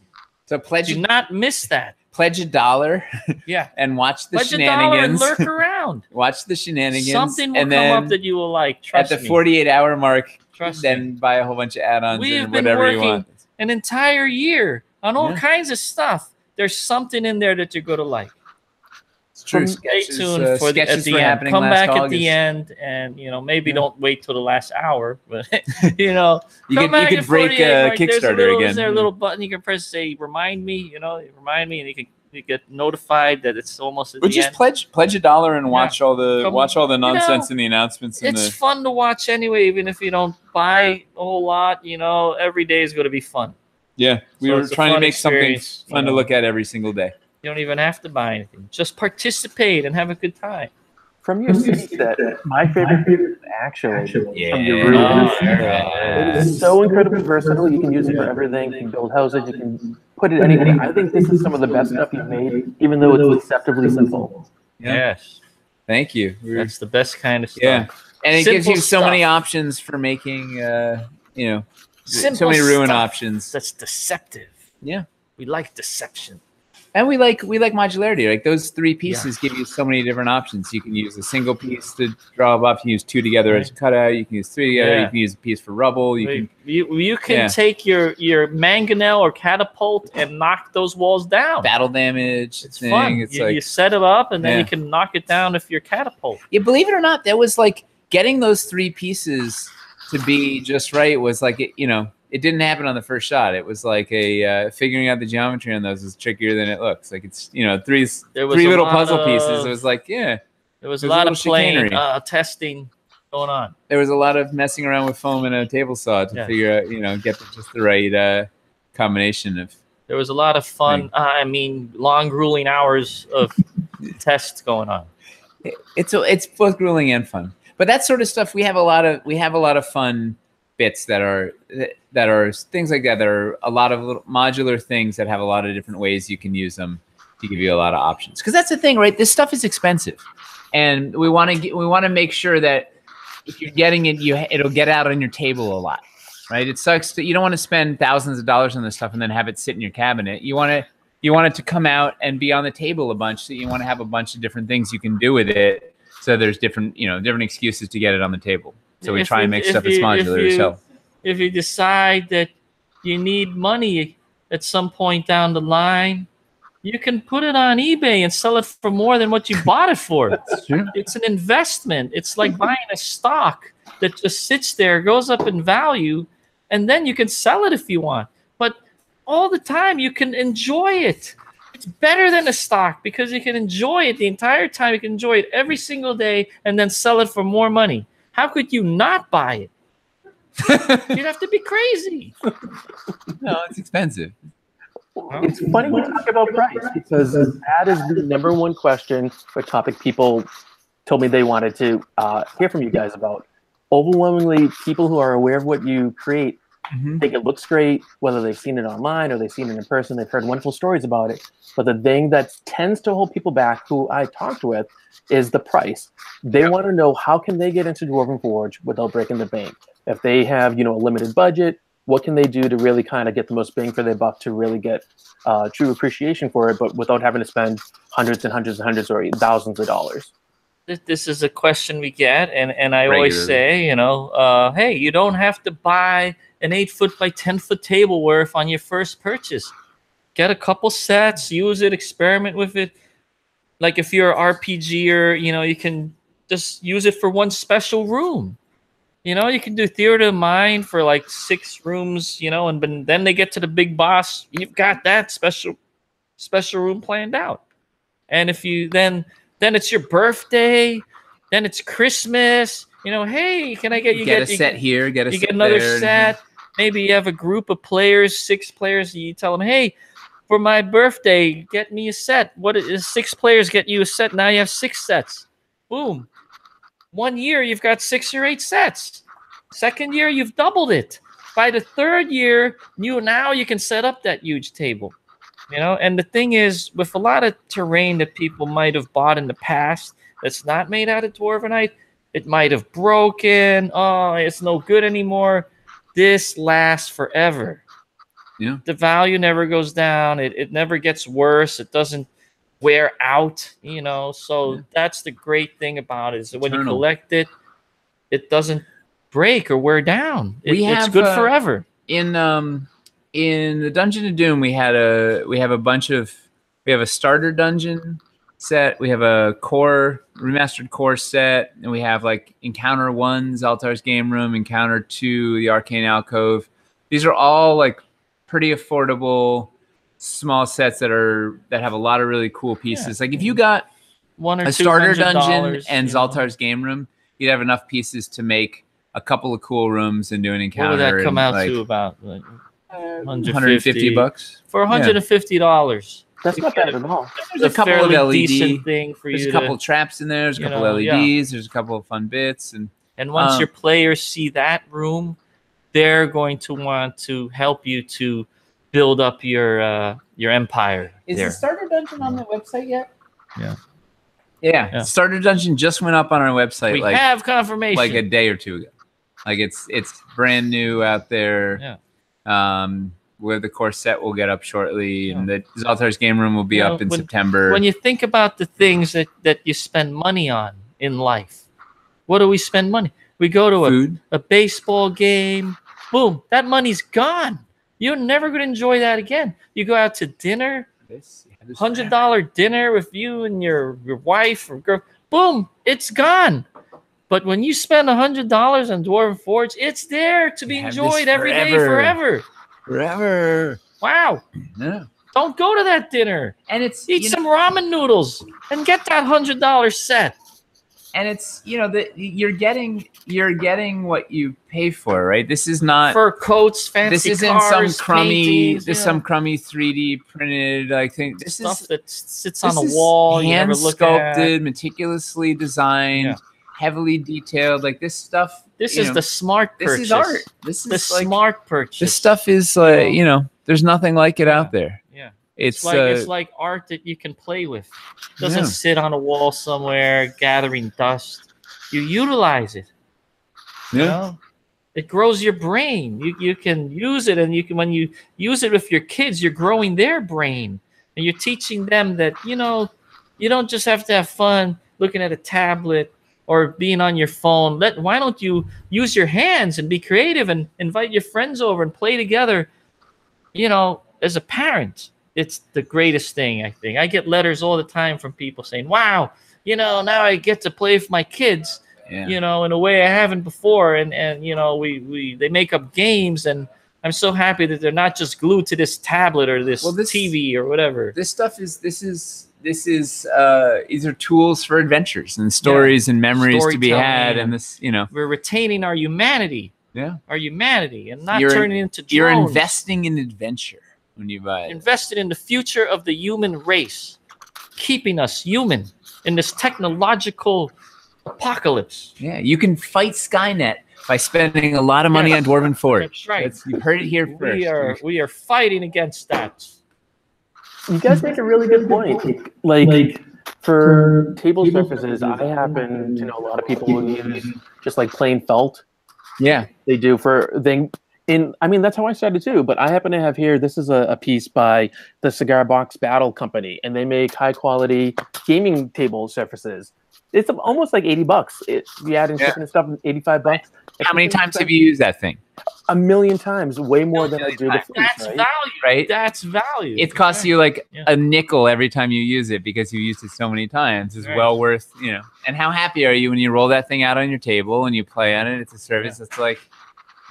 So do not miss that. Pledge $1. Yeah. And watch the pledge shenanigans. $1 and lurk around. Watch the shenanigans. Something will come up that you will like. Trust at the 48-hour mark, Trust then buy a whole bunch of add-ons and whatever you want. An entire year on all kinds of stuff. There's something in there that you're going to like. It's true. Stay tuned for the end. Come back at the end, and maybe don't wait till the last hour, but you could break a Kickstarter again. There's a little button you can press, say remind me, remind me, and you get notified that it's almost at the end. Just pledge $1 and watch all the nonsense in the announcements. It's fun to watch anyway, even if you don't buy a whole lot. Every day is going to be fun. Yeah, we were trying to make something fun to look at every single day. You don't even have to buy anything. Just participate and have a good time. From your set, my favorite is actually from your room. It is so incredibly versatile. You can use it for everything. You can build houses. You can put it anywhere. I think this is some of the best stuff you've made, even though it's deceptively simple. Yeah. Yes. Thank you. That's the best kind of stuff. Yeah. And it gives you so many options for making, so many ruin options. That's deceptive. Yeah. We like deception. And we like modularity. Like those 3 pieces give you so many different options. You can use a single piece to draw up. You can use 2 together as a cutout. You can use 3 together. You can use a piece for rubble. You can take your mangonel or catapult and knock those walls down. Battle damage. It's fun. You set it up, and then you can knock it down if you're catapult. Yeah, believe it or not, that was like getting those 3 pieces to be just right was like it didn't happen on the first shot. It was like figuring out the geometry on those is trickier than it looks. Like it's three little puzzle pieces. It was like there was a lot of playing, testing going on. There was a lot of messing around with foam and a table saw to figure out get just the right combination of. There was a lot of fun. Long grueling hours of tests going on. It's both grueling and fun. But that sort of stuff we have a lot of fun bits that are things like that. There are a lot of little modular things that have a lot of different ways you can use them to give you a lot of options. Because that's the thing, right? This stuff is expensive, and we want to make sure that if you're getting it, it'll get out on your table a lot, right? It sucks that you don't want to spend thousands of dollars on this stuff and then have it sit in your cabinet. You want it to come out and be on the table a bunch. So you want to have a bunch of different things you can do with it. So there's different excuses to get it on the table. So we try and make stuff that's modular. If you decide that you need money at some point down the line, you can put it on eBay and sell it for more than what you bought it for. That's true. It's an investment. It's like buying a stock that just sits there, goes up in value, and then you can sell it if you want. But all the time, you can enjoy it. It's better than a stock because you can enjoy it the entire time. You can enjoy it every single day and then sell it for more money. How could you not buy it? You'd have to be crazy. No, it's expensive. It's funny we talk about price because that is the number one question or topic people told me they wanted to hear from you guys about. Overwhelmingly, people who are aware of what you create think it looks great, whether they've seen it online or they've seen it in person. They've heard wonderful stories about it. But the thing that tends to hold people back who I talked with is the price. They want to know how can they get into Dwarven Forge without breaking the bank. If they have, a limited budget, what can they do to really kind of get the most bang for their buck to really get true appreciation for it, but without having to spend hundreds and hundreds and hundreds or thousands of dollars? This is a question we get, and I always say, hey, you don't have to buy an 8-foot by 10-foot table worth on your first purchase. Get a couple sets, use it, experiment with it. Like if you're an RPGer, you can just use it for one special room. You can do theater of mind for like 6 rooms, and then they get to the big boss. You've got that special room planned out. And if you then it's your birthday, then it's Christmas. Hey, can I get a set here? Get another there. set. Maybe you have a group of players, 6 players. You tell them, hey, for my birthday, get me a set. What is 6 players get you a set? Now you have 6 sets. Boom. 1 year, you've got 6 or 8 sets. Second year, you've doubled it. By the third year, now you can set up that huge table. And the thing is, with a lot of terrain that people might have bought in the past that's not made out of Dwarvenite, it might have broken. Oh, it's no good anymore. This lasts forever. Yeah. The value never goes down. It never gets worse. It doesn't wear out, so that's the great thing about it, is that when you collect it, it doesn't break or wear down. It's good forever. In the Dungeon of Doom, we have a starter dungeon set, we have a remastered core set, and we have like Encounter 1, Zaltar's Game Room, Encounter 2, the Arcane Alcove. These are all like pretty affordable small sets that have a lot of really cool pieces. Like if you got $100 or a starter $200 dungeon and Zaltar's Game Room, you'd have enough pieces to make a couple of cool rooms and do an encounter. What would that come out like, to about? Like $150 for $150. That's not bad at all. There's a couple of LED decent thing for There's you. a couple of traps in there. There's a couple of LEDs. There's a couple of fun bits, and once your players see that room, they're going to want to help you to build up your empire. Is there. the starter dungeon on the website yet? Yeah. Starter dungeon just went up on our website. We have confirmation. Like a day or two ago. Like it's brand new out there. Yeah. Where the core set will get up shortly, and the Zaltar's Game Room will be up in September. When you think about the things that you spend money on in life, what do we spend money? We go to a baseball game. Boom, that money's gone. You're never going to enjoy that again. You go out to dinner, $100 dinner with you and your wife or girl. Boom, it's gone. But when you spend $100 on Dwarven Forge, it's there to be enjoyed every day forever. Forever. Wow. Yeah. Don't go to that dinner. And it's eat some ramen noodles and get that $100 set. And it's you're getting what you pay for, right? This is not fur coats, fancy this isn't cars, some crummy paintings, some crummy 3D printed thing. This stuff is that sits on a wall, hand sculpted, meticulously designed, heavily detailed. Like this stuff. This is the smart purchase. This is art. This is the smart purchase. This stuff is there's nothing like it out there. Yeah. It's like art that you can play with. It doesn't sit on a wall somewhere gathering dust. You utilize it. Yeah. It grows your brain. You can use it, and when you use it with your kids, you're growing their brain, and you're teaching them that you don't just have to have fun looking at a tablet or being on your phone. Why don't you use your hands and be creative and invite your friends over and play together? As a parent, it's the greatest thing, I think. I get letters all the time from people saying, wow, now I get to play with my kids, in a way I haven't before. And they make up games, and I'm so happy that they're not just glued to this tablet or this TV or whatever. These are tools for adventures and stories and memories to be had. And we're retaining our humanity. Yeah. Our humanity, and not turning into drones. You're investing in adventure when you buy it. Invested in the future of the human race, keeping us human in this technological apocalypse. Yeah, you can fight Skynet by spending a lot of money on Dwarven Forge. That's right. You've heard it here first. We are fighting against that. You guys make a really good point. Like for table surfaces, I happen to know a lot of people who use just like plain felt. Yeah, they do And I mean, that's how I started too. But I happen to have here, this is a piece by the Cigar Box Battle Company, and they make high quality gaming table surfaces. It's almost like $80. You add in shipping and stuff, $85. How many times have you used that thing? A million times, way more than I do the fleece, That's right? value, Right? That's value. It costs you like a nickel every time you use it because you used it so many times. It's well worth, you know. And how happy are you when you roll that thing out on your table and you play on it? It's a service that's like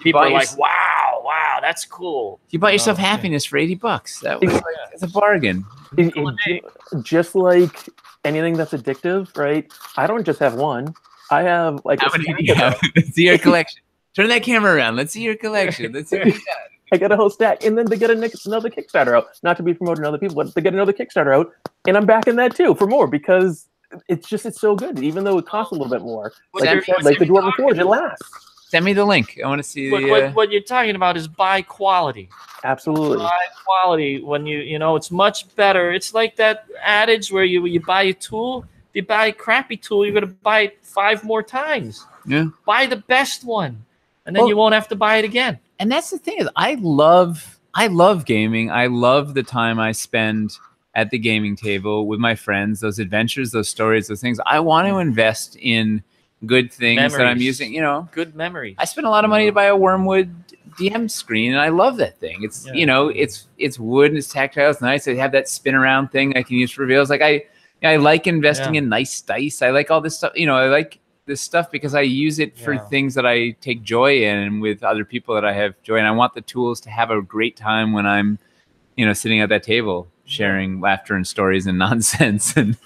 people are like, wow, that's cool. You bought yourself happiness for $80. That was it's a bargain. Just like anything that's addictive, right? I don't just have one. I have like how many do you have? Let's see your collection. Turn that camera around. Let's see your collection. Let's see what you got. I got a whole stack, and then they get another Kickstarter out. Not to be promoting other people, but they get another Kickstarter out, and I'm backing that too for more because it's so good. Even though it costs a little bit more, like the Dwarven Forge, it lasts. Send me the link. I want to see what you're talking about is buy quality. Absolutely. Buy quality when you know it's much better. It's like that adage where you buy a tool. If you buy a crappy tool, you're gonna buy it 5 more times. Yeah. Buy the best one, and then you won't have to buy it again. And that's the thing is I love gaming. I love the time I spend at the gaming table with my friends, those adventures, those stories, those things. I want to invest in good things that I'm using, you know. Good memories. I spent a lot of money to buy a Wormwood DM screen, and I love that thing. It's you know, it's wood and it's tactile. It's nice. I have that spin around thing I can use for reveals. Like I like investing in nice dice. I like all this stuff. You know, I like this stuff because I use it for things that I take joy in and with other people that I have joy. And I want the tools to have a great time when I'm, you know, sitting at that table sharing laughter and stories and nonsense and.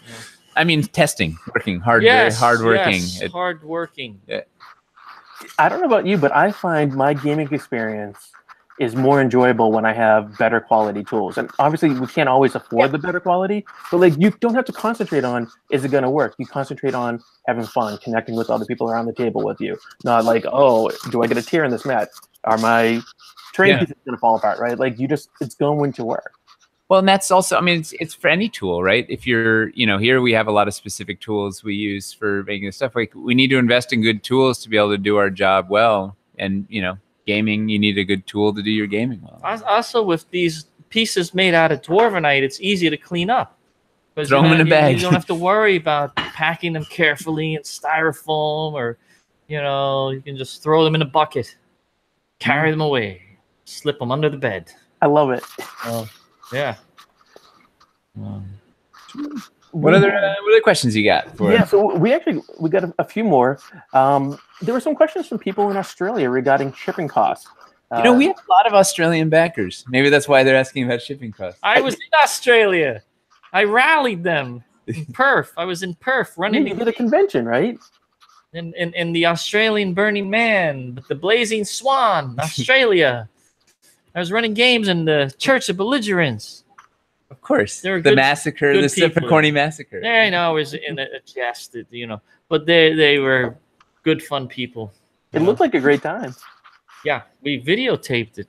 I mean, testing, working hard, hardworking. Yes, hardworking. Yeah. I don't know about you, but I find my gaming experience is more enjoyable when I have better quality tools. And obviously, we can't always afford the better quality, but like you don't have to concentrate on is it going to work. You concentrate on having fun, connecting with other people around the table with you. Not like, oh, do I get a tear in this mat? Are my train pieces going to fall apart? Right? Like it's going to work. Well, and that's also, I mean, it's for any tool, right? If you're, you know, here we have a lot of specific tools we use for making this stuff. Like we need to invest in good tools to be able to do our job well. And, you know, gaming, you need a good tool to do your gaming well. Also, with these pieces made out of Dwarvenite, it's easy to clean up. Throw them in a bag. You don't have to worry about packing them carefully in styrofoam or, you know, you can just throw them in a bucket, carry them away, slip them under the bed. I love it. Yeah. What other questions you got? So we got a few more. There were some questions from people in Australia regarding shipping costs. You know, we have a lot of Australian backers. Maybe that's why they're asking about shipping costs. I was in Australia. I rallied them in Perth. I was in Perth running. You did a convention, right? In the Australian Burning Man, the Blazing Swan, Australia. I was running games in the Church of Belligerents. Of course. They were the massacre, the Pokorny massacre. Yeah, I know. I was in a jest, you know. But they were good, fun people. It looked like a great time. Yeah, we videotaped it.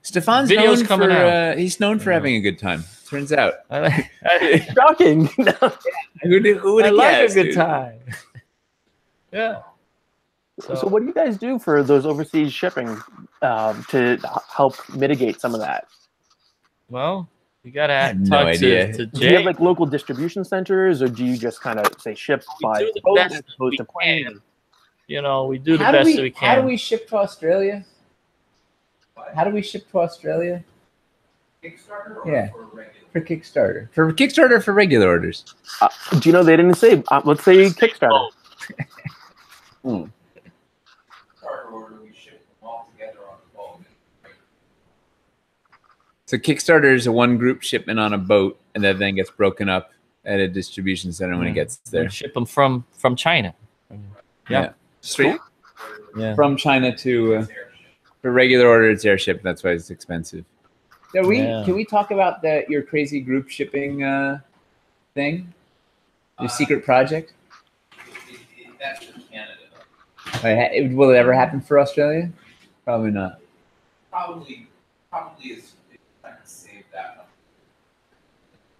Stefan's Video's known coming out. He's known for having a good time. Turns out. Shocking. Who would I have like guessed, a good time. Yeah. So what do you guys do for those overseas shipping to help mitigate some of that? Well, you got to no idea. To do you have like local distribution centers, or do you just kind of say ship by boat as opposed to plane? You know, we do the best that we can. How do we ship to Australia? How do we ship to Australia? Kickstarter or for regular? For Kickstarter. For Kickstarter, for regular orders. Do you know they didn't say? Let's say Kickstarter. Kickstarter order, we ship them all together on the boat. So Kickstarter is a one group shipment on a boat, and that then gets broken up at a distribution center when it gets there. We ship them from China. Yeah. Straight from China to for regular order, it's airship. That's why it's expensive. So can we talk about your crazy group shipping thing? Your secret project? That's from Canada. Will it ever happen for Australia? Probably not. Probably is trying to save that one.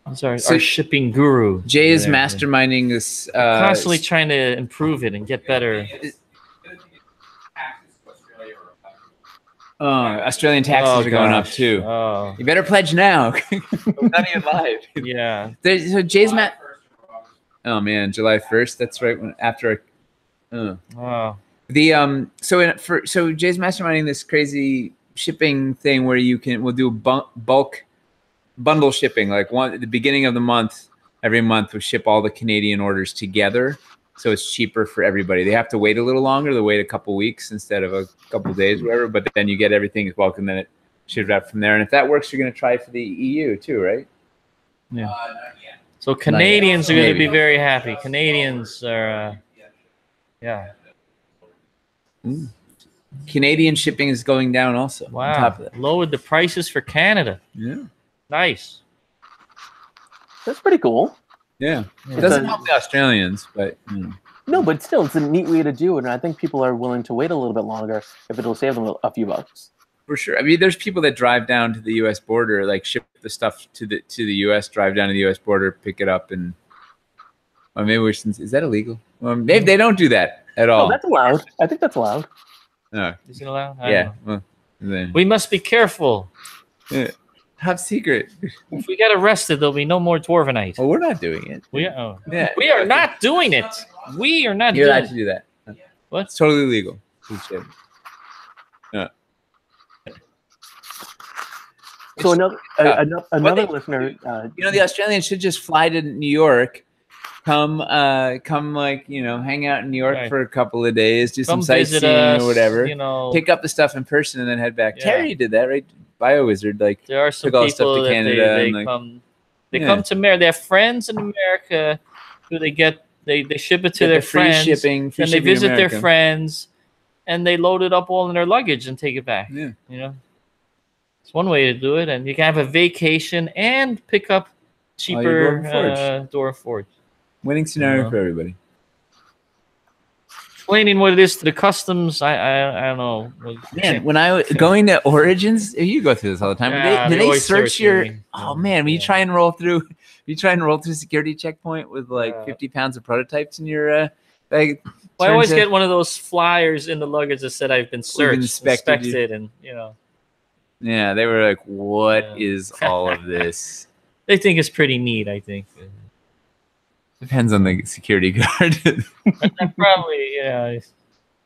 I'm sorry, our shipping guru. Jay is masterminding this. Constantly trying to improve it and get better. Australian taxes are going up too. Oh, You better pledge now. We're not even live. yeah. So Jay's Oh man, July 1st. That's right when after. Oh, The so Jay's masterminding this crazy shipping thing where we'll do bulk bundle shipping, like at the beginning of the month. Every month we ship all the Canadian orders together, so it's cheaper for everybody. They have to wait a little longer. They wait a couple weeks instead of a couple days, whatever. But then you get everything as bulk, and then it should wrap from there. And if that works, you're going to try for the EU too, right? yeah. So Canadians are going to be very happy. Canadians are, yeah. Canadian shipping is going down also. Wow. On top of that. Lowered the prices for Canada. Yeah. Nice. That's pretty cool. Yeah. It doesn't help the Australians, but No, but still, it's a neat way to do it, and I think people are willing to wait a little bit longer if it'll save them a few bucks. for sure. I mean, there's people that drive down to the U.S. border, like ship the stuff to the U.S., drive down to the U.S. border, pick it up, and or maybe is that illegal? Well, maybe they don't do that at all. Oh, that's allowed. I think that's allowed. No. Is it allowed? I Yeah. don't know. Well, then, We must be careful. yeah. Top secret. If we get arrested, there'll be no more Dwarvenite. Well, we're not doing it. We Yeah. we are not doing it. We are not You're doing allowed to it. do that. What? It's totally legal. Yeah. So another Well, listener, You know, the Australians should just fly to New York, come like, you know, hang out in New York Right. for a couple of days, do some Come visit sightseeing us, or whatever, you know. pick up the stuff in person and then head back. Yeah. Terry did that, right? BioWizard, like, There are some took all the stuff people to that Canada they and, like, come. They yeah. come to America. They have friends in America who they get. They ship it to get their the free friends. shipping, free and they shipping in visit their America. friends, and they load it up all in their luggage and take it back. Yeah. You know, it's one way to do it, and you can have a vacation and pick up cheaper Dwarven Forge. Winning scenario Yeah. for everybody. Explaining what it is to the customs, I don't know. Man, when I was going to Origins, you go through this all the time. Yeah, Did they they always search search your? you. Oh Yeah. man, when you Yeah. try and roll through, security checkpoint with like Yeah. 50 pounds of prototypes in your bag. Well, I always turns get out- one of those flyers in the luggage that said I've been searched, inspected, and you know, Yeah, they were like, "What Yeah. is all of this?" they think it's pretty neat. I think. Depends on the security guard. Probably, yeah.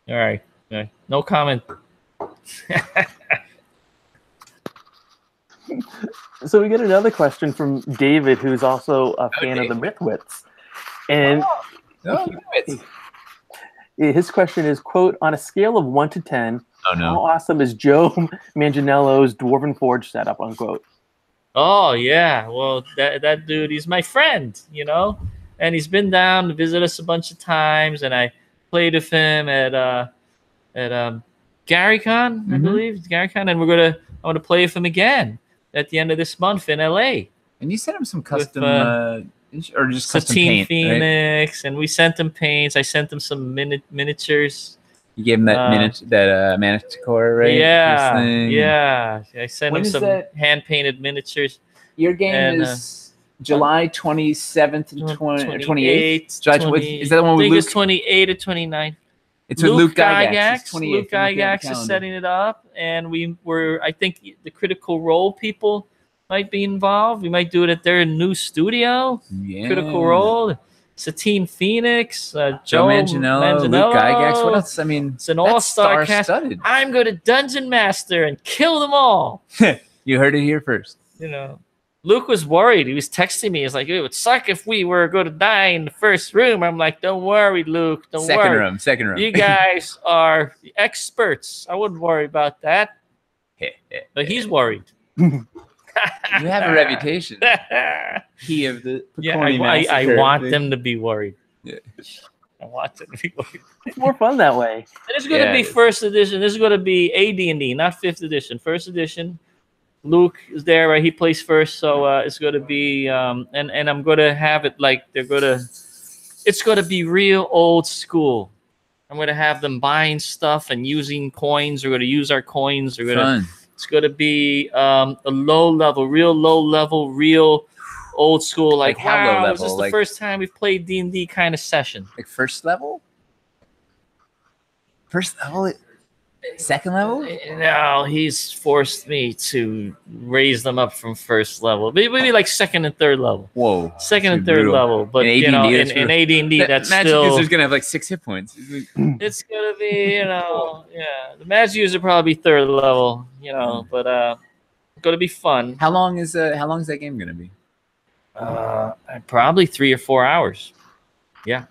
All right. Okay. No comment. so we get another question from David, who's also a fan of the Mythwits, and Oh, it's- his question is, quote, on a scale of 1 to 10, oh how no! awesome is Joe Manganiello's Dwarven Forge setup, unquote? Oh yeah. Well, that dude, he's my friend, you know, and he's been down to visit us a bunch of times, and I played with him at GaryCon, I believe, it's GaryCon, and I want to play with him again at the end of this month in LA. And you sent him some With, custom, or just custom Satine paint, right? Phoenix, and we sent him paints. I sent him some miniatures. You gave him that Manticore, right? Yeah, This thing. yeah. I sent When him is some that? hand-painted miniatures. Your game And, is July 27th and 28th. July 20, is that the one I with think Luke? it's 28 or 29. It's with Luke Gygax. It's Gygax. 28th. Luke I'm looking at Gygax the is calendar. setting it up, and I think the Critical Role people might be involved. We might do it at their new studio. Yeah. Critical Role. Satine Phoenix, Joe Manganiello, Luke Gygax. What else? I mean, It's an that's all-star cast. star-studded. I'm going to Dungeon Master and kill them all. You heard it here first. You know, Luke was worried. He was texting me. He's like, it would suck if we were going to die in the first room. I'm like, don't worry, Luke. Don't worry. Second room. You guys are the experts. I wouldn't worry about that. But he's worried. You have a reputation. He of the Yeah, Pokorny I massacre. want them to be worried. Yeah. I want them to be worried. It's more fun that way. And it's going to Yeah, be it is. first edition. This is going to be AD&D, not 5th edition. First edition. Luke is there, right? He plays first, so it's going to be, and I'm going to have it like it's going to be real old school. I'm going to have them buying stuff and using coins. We're going to use our coins. Fun. It's going to be a real low level, real old school. Like how low wow, level? is this the Like- first time we've played D&D kind of session? Like first level? First level? Second level? No, he's forced me to raise them up from first level. Maybe like second and third level. Whoa. Second and That's third brutal. level. But, In you know, AD&D, in that's brutal. AD&D, that's Magic still... user's gonna have like 6 hit points. It's going to be, you know, yeah. The magic user probably third level, you know, but going to be fun. How long is that game gonna be? Probably 3 or 4 hours. Yeah.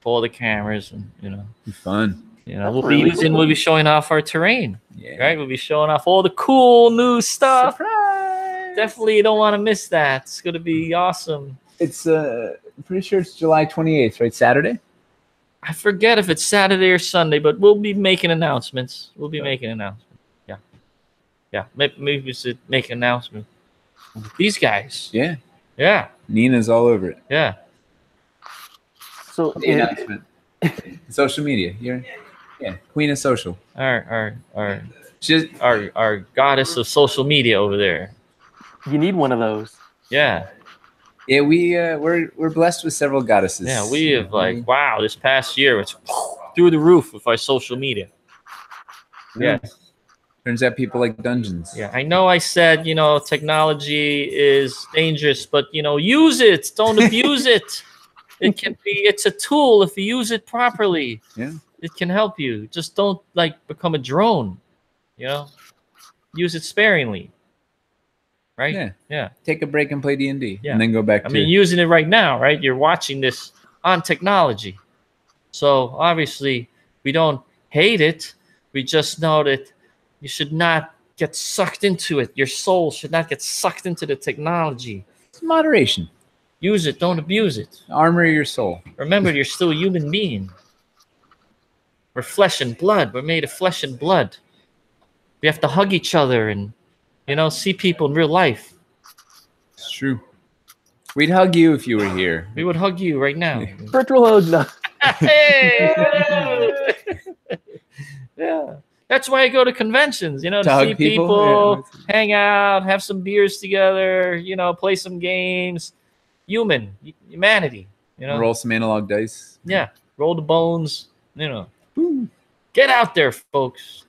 Pull the cameras and, you know. Be fun. You know, That's really cool. we'll be showing off our terrain. Yeah. Right? We'll be showing off all the cool new stuff. Surprise! Definitely don't want to miss that. It's going to be awesome. It's I'm pretty sure it's July 28th, right? Saturday? I forget if it's Saturday or Sunday, but we'll be making announcements. Yeah. Yeah. Maybe we should make an announcement. These guys. Yeah. Yeah. Nina's all over it. Yeah. So The announcement. Social media. Yeah, queen of social. Our She's goddess of social media over there. you need one of those. Yeah. yeah. We're blessed with several goddesses. Yeah. We have like, wow, this past year it's through the roof with our social media. Yeah. Turns out people like dungeons. Yeah, I know I said, you know, technology is dangerous, but, you know, use it. Don't abuse it. It's a tool if you use it properly. Yeah. It can help you. Just don't, like, become a drone, you know? Use it sparingly. Right? Yeah. Yeah. Take a break and play D&D, Yeah. and then go back I to. mean, using it right now, right? You're watching this on technology. So, obviously, we don't hate it. We just know that you should not get sucked into it. Your soul should not get sucked into the technology. It's moderation. Use it. Don't abuse it. Armor your soul. Remember, you're still a human being. We're flesh and blood. We're made of flesh and blood. We have to hug each other and, you know, see people in real life. It's true. We'd hug you if you were here. We would hug you right now. Virtual hug. No. Hey! Yeah. That's why I go to conventions, you know, to To hug see people? people, hang out, have some beers together, you know, play some games. Humanity, you know. Roll some analog dice. Yeah. Roll the bones, you know. Get out there, folks.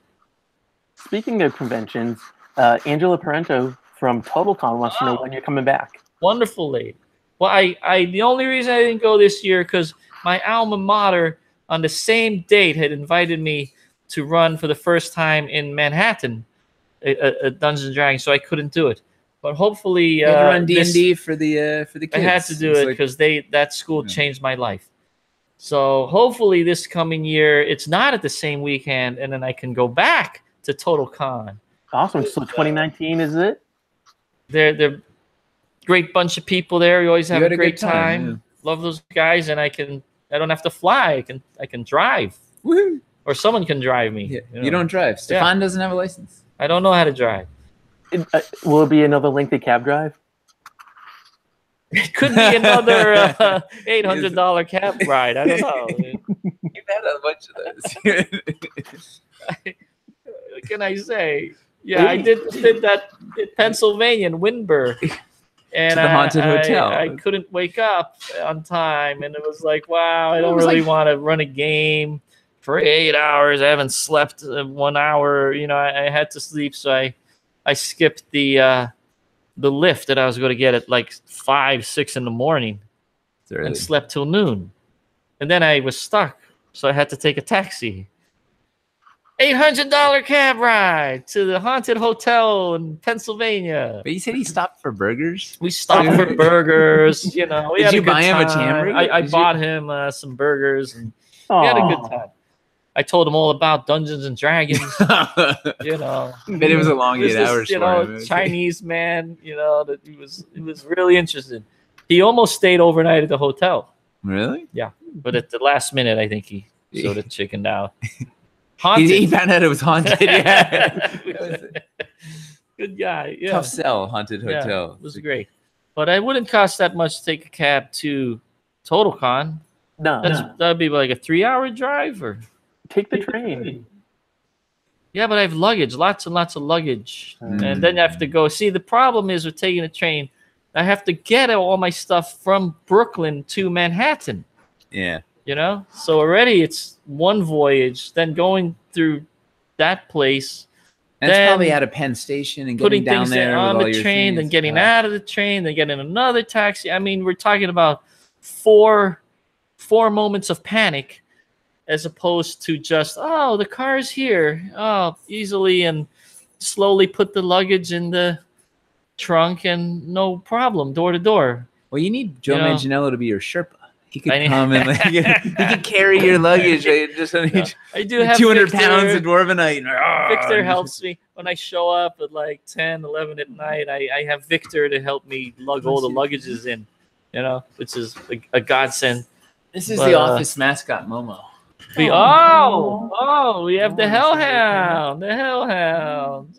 Speaking of conventions, Angela Parento from TotalCon wants to know when you're coming back. Wonderful lady. Well, I the only reason I didn't go this year because my alma mater on the same date had invited me to run for the first time in Manhattan, a Dungeons and Dragons, so I couldn't do it. But hopefully, You had to run D&D for the kids. I had to do it because that school changed my life. So hopefully this coming year, it's not at the same weekend, and then I can go back to TotalCon. Awesome. So 2019 is it? They're great bunch of people there. You always have had a a great good time, time. Love those guys, and I don't have to fly. I can drive, Woohoo! or someone can drive me. Yeah. You know? You don't drive. Stefan doesn't have a license. I don't know how to drive. Will it be another lengthy cab drive? It could be another $800 cab ride. I don't know. You've had a bunch of those. What can I say? Yeah, I did that in Pennsylvania in Windber. And To the haunted hotel. I couldn't wake up on time, and it was like, wow, I don't was really like- want to run a game for 8 hours. I haven't slept 1 hour. You know, I had to sleep, so I skipped the lift that I was going to get at like 5, 6 in the morning, and slept till noon, and then I was stuck, so I had to take a taxi. $800 cab ride to the haunted hotel in Pennsylvania. But you said he stopped for burgers? We stopped for burgers, you know. We Did had you a good buy him a time. Chamberlain? I Did bought him some burgers, and we had a good time. I told him all about Dungeons and Dragons, you know. But it was a long 8 This, hours you for know, him. Chinese man, you know, that he was really interested. He almost stayed overnight at the hotel, Really? but at the last minute, I think he sort of chickened out. He Haunted. found out it was haunted. Yeah. Good guy. Yeah. Tough sell, haunted Yeah, hotel. it was great. But it wouldn't cost that much to take a cab to TotalCon. No. That'd be like a 3-hour drive, or Take the train. yeah, but I have luggage, lots and lots of luggage, Mm. and then you have to go. See, the problem is with taking a train, I have to get all my stuff from Brooklyn to Manhattan. Yeah. You know, so already it's one voyage, then going through that place. And it's then probably out of Penn Station and putting getting down things there on with all the your train, things. then getting out of the train, then getting another taxi. I mean, we're talking about four moments of panic, as opposed to just, oh, the car's here, oh, easily and slowly put the luggage in the trunk and no problem, door to door. Well, you need Joe Manganiello to be your Sherpa. He could I come and he could carry your luggage. Just on each I do have 200 Victor. pounds of Dwarvenite. Victor helps me when I show up at like 10, 11 at night. I have Victor to help me lug all the luggages in, which is a godsend. This is the office mascot, Momo. We have the Hellhound. The Hellhound.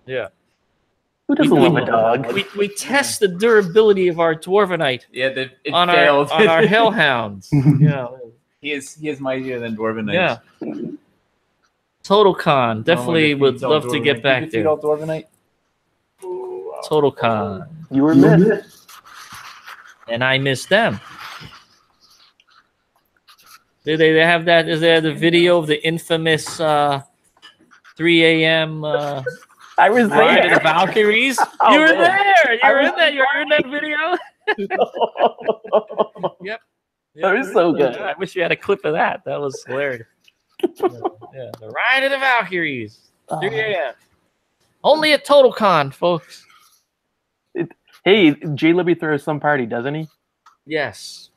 Yeah. Who doesn't love a dog? We test the durability of our Dwarvenite. Yeah, it on failed. on our Hellhounds. He is mightier than Dwarvenite. Yeah. Total Con. Definitely would love to get back there. Dwarvenite? Total Con. You were missed. And I missed them. Did they have that? Is there the video of the infamous 3 a.m. I was Ride there. of the Valkyries? Oh, you were man. there. You were in that. You were in that video. Yep. That was so good. I wish you had a clip of that. That was hilarious. Yeah, the Ride of the Valkyries. 3 a.m. Only at Total Con, folks. Hey, J. Libby throws some party, doesn't he? Yes.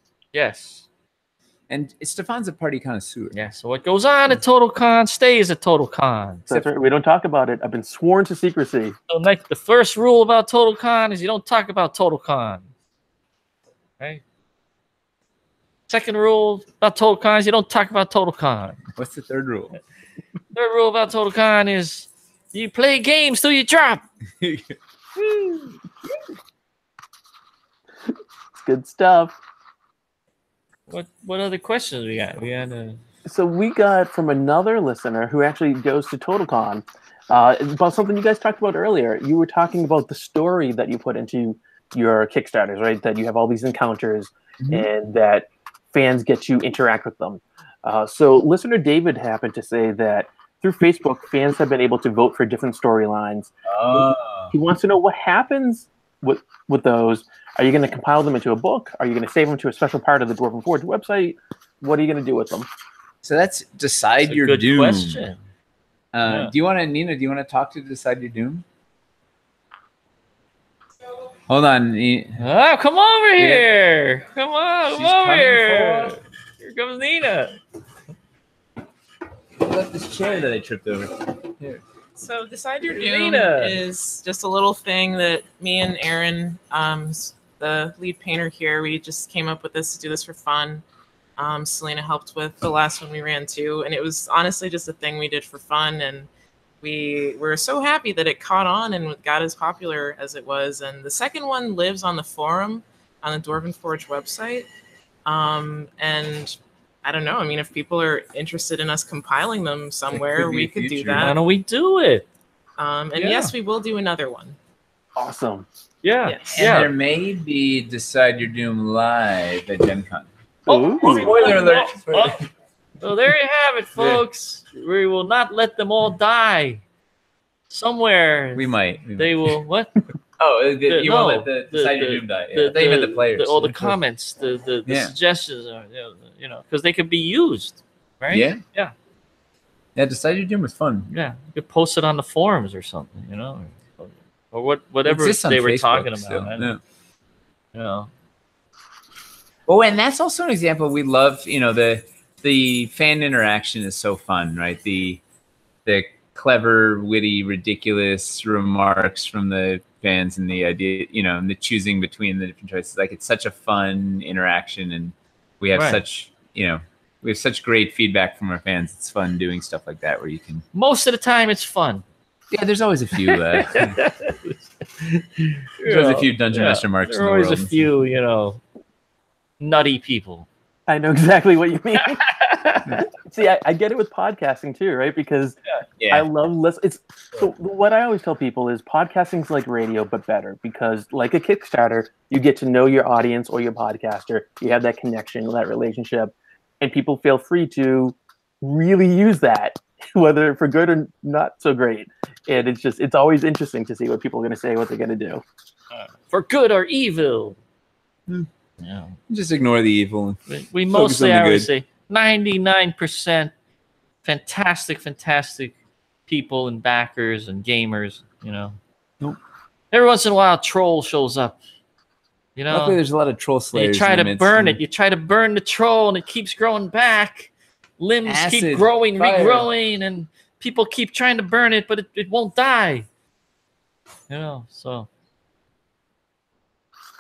And Stefan's a party connoisseur. Yeah, so what goes on at Total Con stays at Total Con. That's right. We don't talk about it. I've been sworn to secrecy. So like the first rule about Total Con is you don't talk about Total Con. Right? Second rule about Total Con is you don't talk about Total Con. What's the third rule? Third rule about Total Con is you play games till you drop. It's good stuff. What other questions we got? So we got from another listener who actually goes to TotalCon about something you guys talked about earlier. You were talking about the story that you put into your Kickstarters, right? That you have all these encounters and that fans get to interact with them. So listener David happened to say that through Facebook, fans have been able to vote for different storylines. He wants to know what happens with those. Are you going to compile them into a book? Are you going to save them to a special part of the Dwarven Forge website? What are you going to do with them? So that's Decide Your good Doom. Question. Do you want to, Nina? Do you want to talk to Decide Your Doom? Hold on. Oh, come over here! Come on, She's come over coming here! forward. Here comes Nina. I left this chair that I tripped over. Here. So Decide Your Doom Nina. is just a little thing that me and Aaron, the lead painter here, we just came up with this to do this for fun. Selena helped with the last one we ran too, and it was honestly just a thing we did for fun, and we were so happy that it caught on and got as popular as it was. And the second one lives on the forum on the Dwarven Forge website, and I don't know. I mean, if people are interested in us compiling them somewhere, we could do that. Why don't we do it? And yes, we will do another one. Awesome. Yeah. Yes. And there may be Decide Your Doom live at Gen Con. Ooh. Spoiler alert. So there you have it, folks. We will not let them all die. Somewhere We might. they will. What? Oh, you no, won't let the Decide Your Doom die. the- They meant the players. all the comments, the Yeah. suggestions, are, because they could be used, right? Yeah. Yeah. Yeah, Decide Your Doom was fun. Yeah. You could post it on the forums or something, or whatever It exists on they were Facebook talking about. still, I yeah. don't- Oh, and that's also an example we love. The fan interaction is so fun, right? The clever, witty, ridiculous remarks from the fans and the idea, and the choosing between the different choices. Like, it's such a fun interaction, and we have such great feedback from our fans. It's fun doing stuff like that where you can. Most of the time, it's fun. Yeah, there's always a few. There's always a few Dungeon Master marks. There are always a few, nutty people. I know exactly what you mean. See, I get it with podcasting too, right? Because I love listening. So what I always tell people is podcasting's like radio, but better. Because like a Kickstarter, you get to know your audience or your podcaster. You have that connection, that relationship, and people feel free to really use that whether for good or not so great. And it's always interesting to see what people are going to say, what they're going to do. For good or evil. Yeah. Just ignore the evil. We Focus mostly, on the I would good. say, 99% fantastic people and backers and gamers, Nope. Every once in a while, a troll shows up. Luckily, there's a lot of troll And slayers. you try in the to midst, burn and it. You try to burn the troll, and it keeps growing back. Limbs keep Acid, growing, fire. regrowing, and people keep trying to burn it, but it won't die. So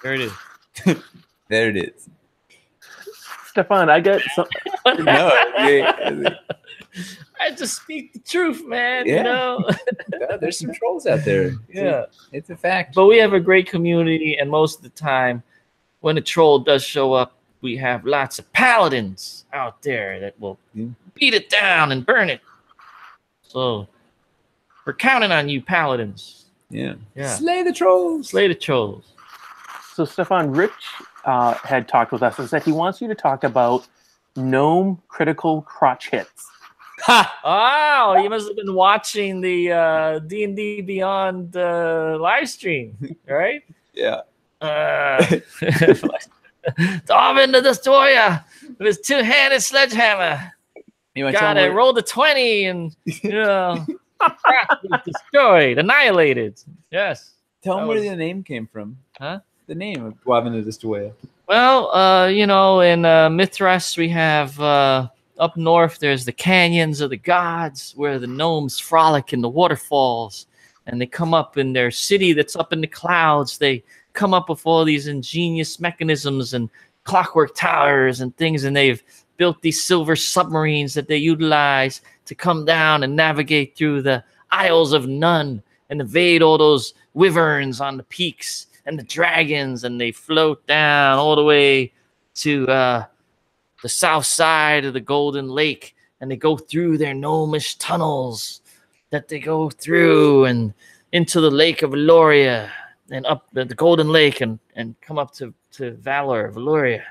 there it is. There it is. Stefan, I got some. No, yeah, I just speak the truth, man. Yeah. there's some trolls out there. Yeah. It's a fact. But we have a great community, and most of the time, when a troll does show up, we have lots of paladins out there that will beat it down and burn it. So we're counting on you, paladins. Yeah. Slay the trolls. Slay the trolls. So Stefan, Rich had talked with us and said he wants you to talk about gnome critical crotch hits. Oh, you must have been watching the D&D Beyond live stream, right? Yeah. Dwarven the Destroyer with his two-handed sledgehammer. Got it. Rolled a 20 and destroyed, annihilated. Yes. Tell them where the name came from. Huh? The name of Dwarven the Destroyer. Well, in Mithras we have up north. There's the canyons of the gods where the gnomes frolic in the waterfalls, and they come up in their city that's up in the clouds. They come up with all these ingenious mechanisms and clockwork towers and things, and they've built these silver submarines that they utilize to come down and navigate through the Isles of None and evade all those wyverns on the peaks and the dragons, and they float down all the way to the south side of the Golden Lake, and they go through their gnomish tunnels that they go through and into the Lake of Valoria and up the Golden Lake and come up to Valor, Valoria.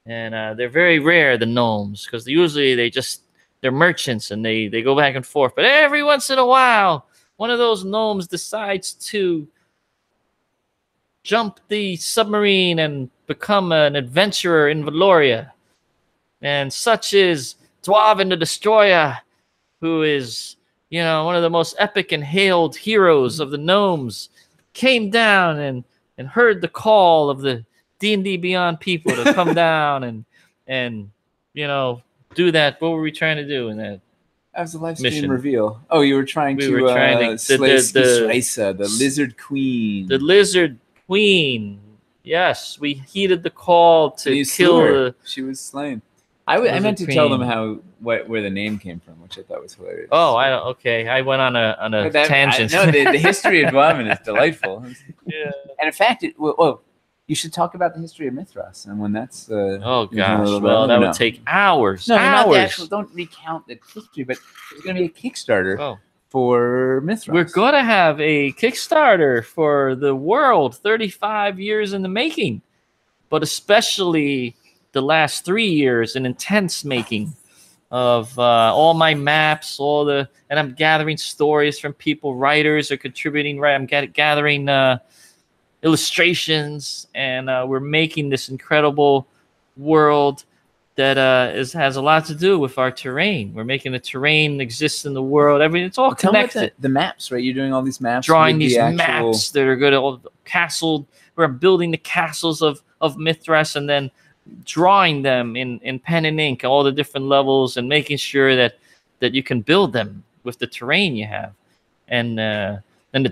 And they're very rare, the gnomes, because usually they're merchants and they go back and forth. But every once in a while, one of those gnomes decides to jump the submarine and become an adventurer in Valoria. And such is Dwarven the Destroyer, who is, one of the most epic and hailed heroes of the gnomes, came down and heard the call of the D&D Beyond people to come down and do that. What were we trying to do in that? That was a live mission stream reveal. Oh, you were trying to slay Skisraisa, the Lizard Queen. The Lizard Queen. Yes, we heeded the call to kill her. She was slain. I meant to tell them where the name came from, which I thought was hilarious. Oh, I went on a tangent. No, the history of Dwarven is delightful. Yeah. And in fact, you should talk about the history of Mithras, and when that's oh gosh, well that would take hours. No, hours. Not the actual. Don't recount the history, but there's going to be a Kickstarter for Mithras. We're going to have a Kickstarter for the world, 35 years in the making, but especially the last 3 years in intense making of all my maps, and I'm gathering stories from people, writers are contributing. Right, I'm gathering illustrations, and we're making this incredible world that has a lot to do with our terrain. We're making the terrain exist in the world. It's all connected. Tell me the maps, right? You're doing all these maps, drawing these maps that are good. All castle. We're building the castles of Mithras, and then drawing them in pen and ink, all the different levels, and making sure that you can build them with the terrain you have, and the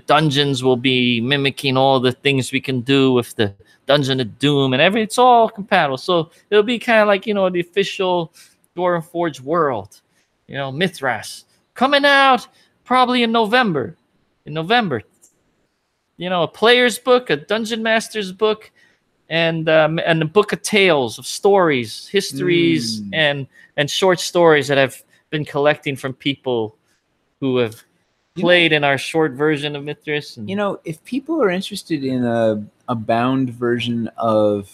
dungeons will be mimicking all the things we can do with the Dungeon of Doom and it's all compatible. So it'll be kind of like the official Dwarven Forge world, Mithras coming out probably in November. A player's book, a dungeon master's book, and a book of tales of stories, histories, and short stories that I've been collecting from people who have played in our short version of Mithras. And, if people are interested in a bound version of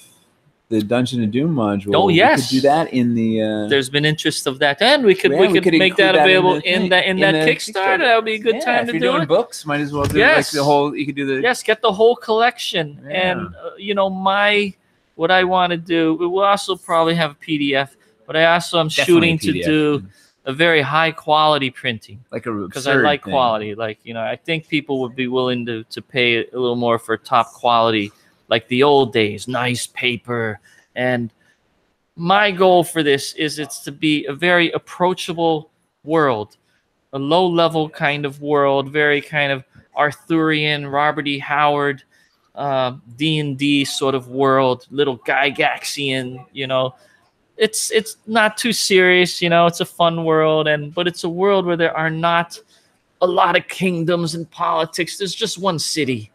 Dungeon of Doom module. Oh, yes. We could do that in the. There's been interest of that, and we could Yeah, make include that available in that the Kickstarter. That would be a good time if to you're do doing it. books, might as well do Yes. like the whole. You could do the. Yes, get the whole collection, Yeah. and what I want to do. We will also probably have a PDF, but I also am Definitely shooting to PDF. do a very high quality printing. Like a Because I like quality. Like, I think people would be willing to pay a little more for top quality, like the old days, nice paper. And my goal for this is it's to be a very approachable world, a low-level kind of world, very kind of Arthurian, Robert E. Howard, D&D sort of world, little Gygaxian, It's not too serious, it's a fun world, but it's a world where there are not a lot of kingdoms and politics. There's just one city.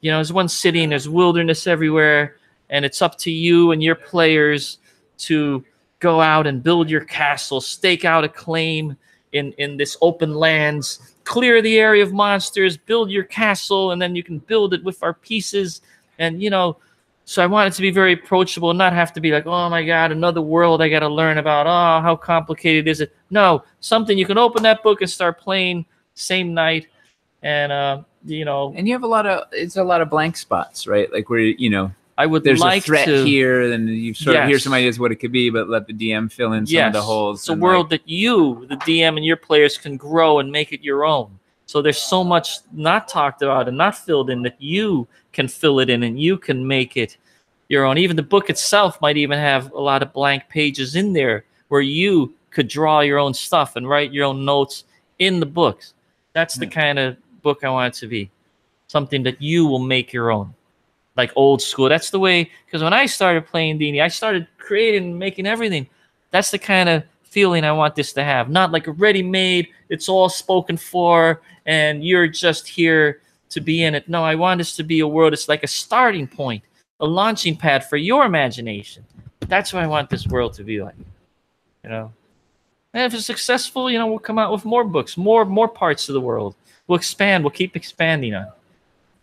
There's one city and there's wilderness everywhere, and it's up to you and your players to go out and build your castle, stake out a claim in this open lands, clear the area of monsters, build your castle, and then you can build it with our pieces. And, so I want it to be very approachable and not have to be like, oh, my God, another world I got to learn about. Oh, how complicated is it? No, something you can open that book and start playing same night. And, And you have a lot of blank spots, right? Like where, I would there's like a threat to here, then you sort of hear Yes. some ideas what it could be, but let the DM fill in some of the holes. It's a world that you, the DM, and your players can grow and make it your own. So there's so much not talked about and not filled in that you can fill it in and you can make it your own. Even the book itself might even have a lot of blank pages in there where you could draw your own stuff and write your own notes in the books. That's the kind of book I want it to be. Something that you will make your own. Like old school. That's the way, because when I started playing D&D, I started creating and making everything. That's the kind of feeling I want this to have. Not like a ready-made, it's all spoken for, and you're just here to be in it. No, I want this to be a world. It's like a starting point, a launching pad for your imagination. That's what I want this world to be like. And if it's successful, we'll come out with more books, more parts of the world. We'll expand. We'll keep expanding on it.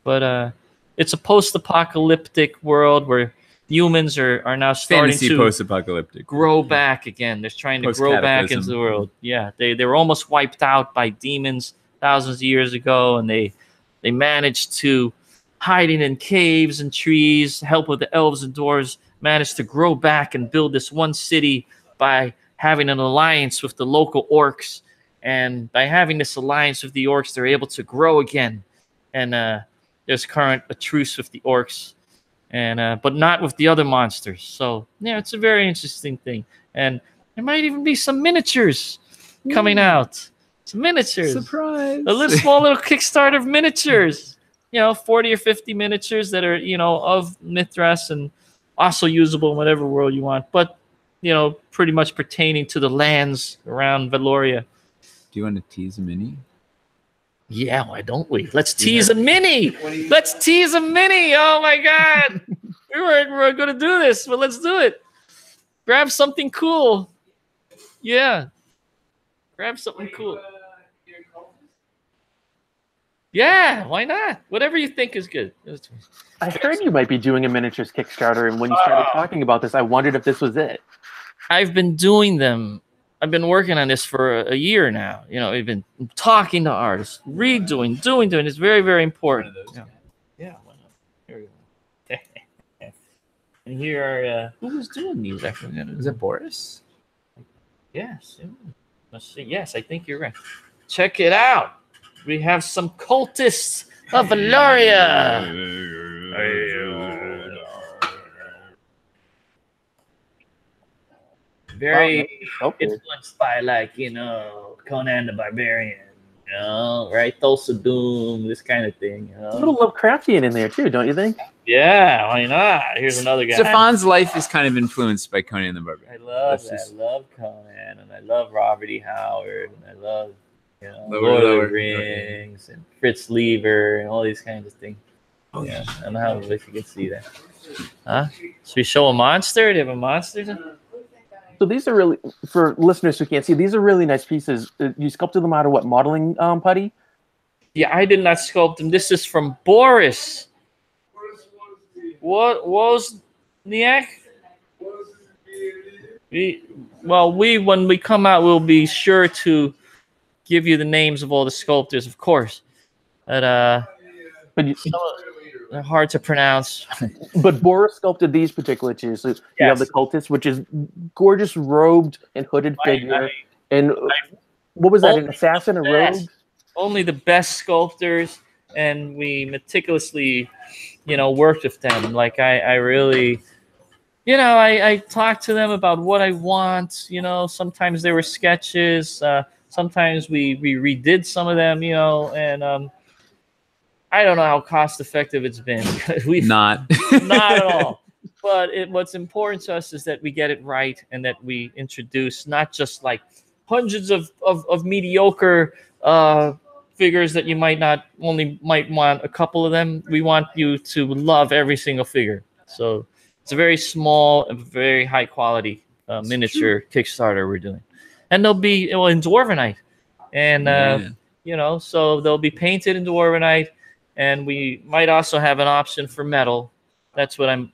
But it's a post-apocalyptic world where humans are now starting fantasy to post-apocalyptic grow back again. They're trying to grow back into the world. Yeah, they were almost wiped out by demons thousands of years ago, and they managed to, hiding in caves and trees, help with the elves and dwarves, managed to grow back and build this one city by having an alliance with the local orcs. And by having this alliance with the orcs, they're able to grow again. And there's current a truce with the orcs, and but not with the other monsters. So yeah, it's a very interesting thing. And there might even be some miniatures coming out. Some miniatures. Surprise! A small little Kickstarter of miniatures. 40 or 50 miniatures that are of Mithras and also usable in whatever world you want, but pretty much pertaining to the lands around Valoria. Do you want to tease a mini? Yeah, why don't we? Let's tease a mini. Let's tease a mini. Oh my God. we were going to do this, but let's do it. Grab something cool. Yeah. Grab something cool. Yeah, why not? Whatever you think is good. I heard you might be doing a miniatures Kickstarter, and when you started talking about this, I wondered if this was it. I've been doing them. I've been working on this for a year now. I've been talking to artists, doing. It's very, very important. Yeah. Here we go. And here are who was doing these? I forget. Is it Boris? Yes. Let's see. Yes, I think you're right. Check it out. We have some cultists of Valoria. Very influenced by Conan the Barbarian, right? Thulsa Doom, this kind of thing. A little Lovecraftian in there too, don't you think? Yeah, why not? Here's another guy. Stefan's life is kind of influenced by Conan the Barbarian. I love that. I love Conan, and I love Robert E. Howard, and I love Lord of the Rings and Fritz Lever and all these kinds of things. Oh yeah, I don't know if you can see that. Huh? Should we show a monster? Do you have a monster? So these are really, for listeners who can't see, these are really nice pieces. You sculpted them out of what, modeling putty? Yeah, I did not sculpt them. This is from Boris. What was Niak? When we come out, we'll be sure to give you the names of all the sculptors, of course. But they're hard to pronounce. But Boris sculpted these particular two. So you have the cultist, which is gorgeous robed and hooded figure. And what was that? An assassin, a rogue? Only the best sculptors, and we meticulously, worked with them. Like I really, I talked to them about what I want. Sometimes they were sketches. Sometimes we redid some of them. And I don't know how cost effective it's been. We've not at all. But what's important to us is that we get it right and that we introduce not just like hundreds of mediocre figures that you might want a couple of them. We want you to love every single figure. So it's a very small and very high quality miniature Kickstarter we're doing, and they'll be in Dwarvenite, and so they'll be painted in Dwarvenite, and we might also have an option for metal. That's what I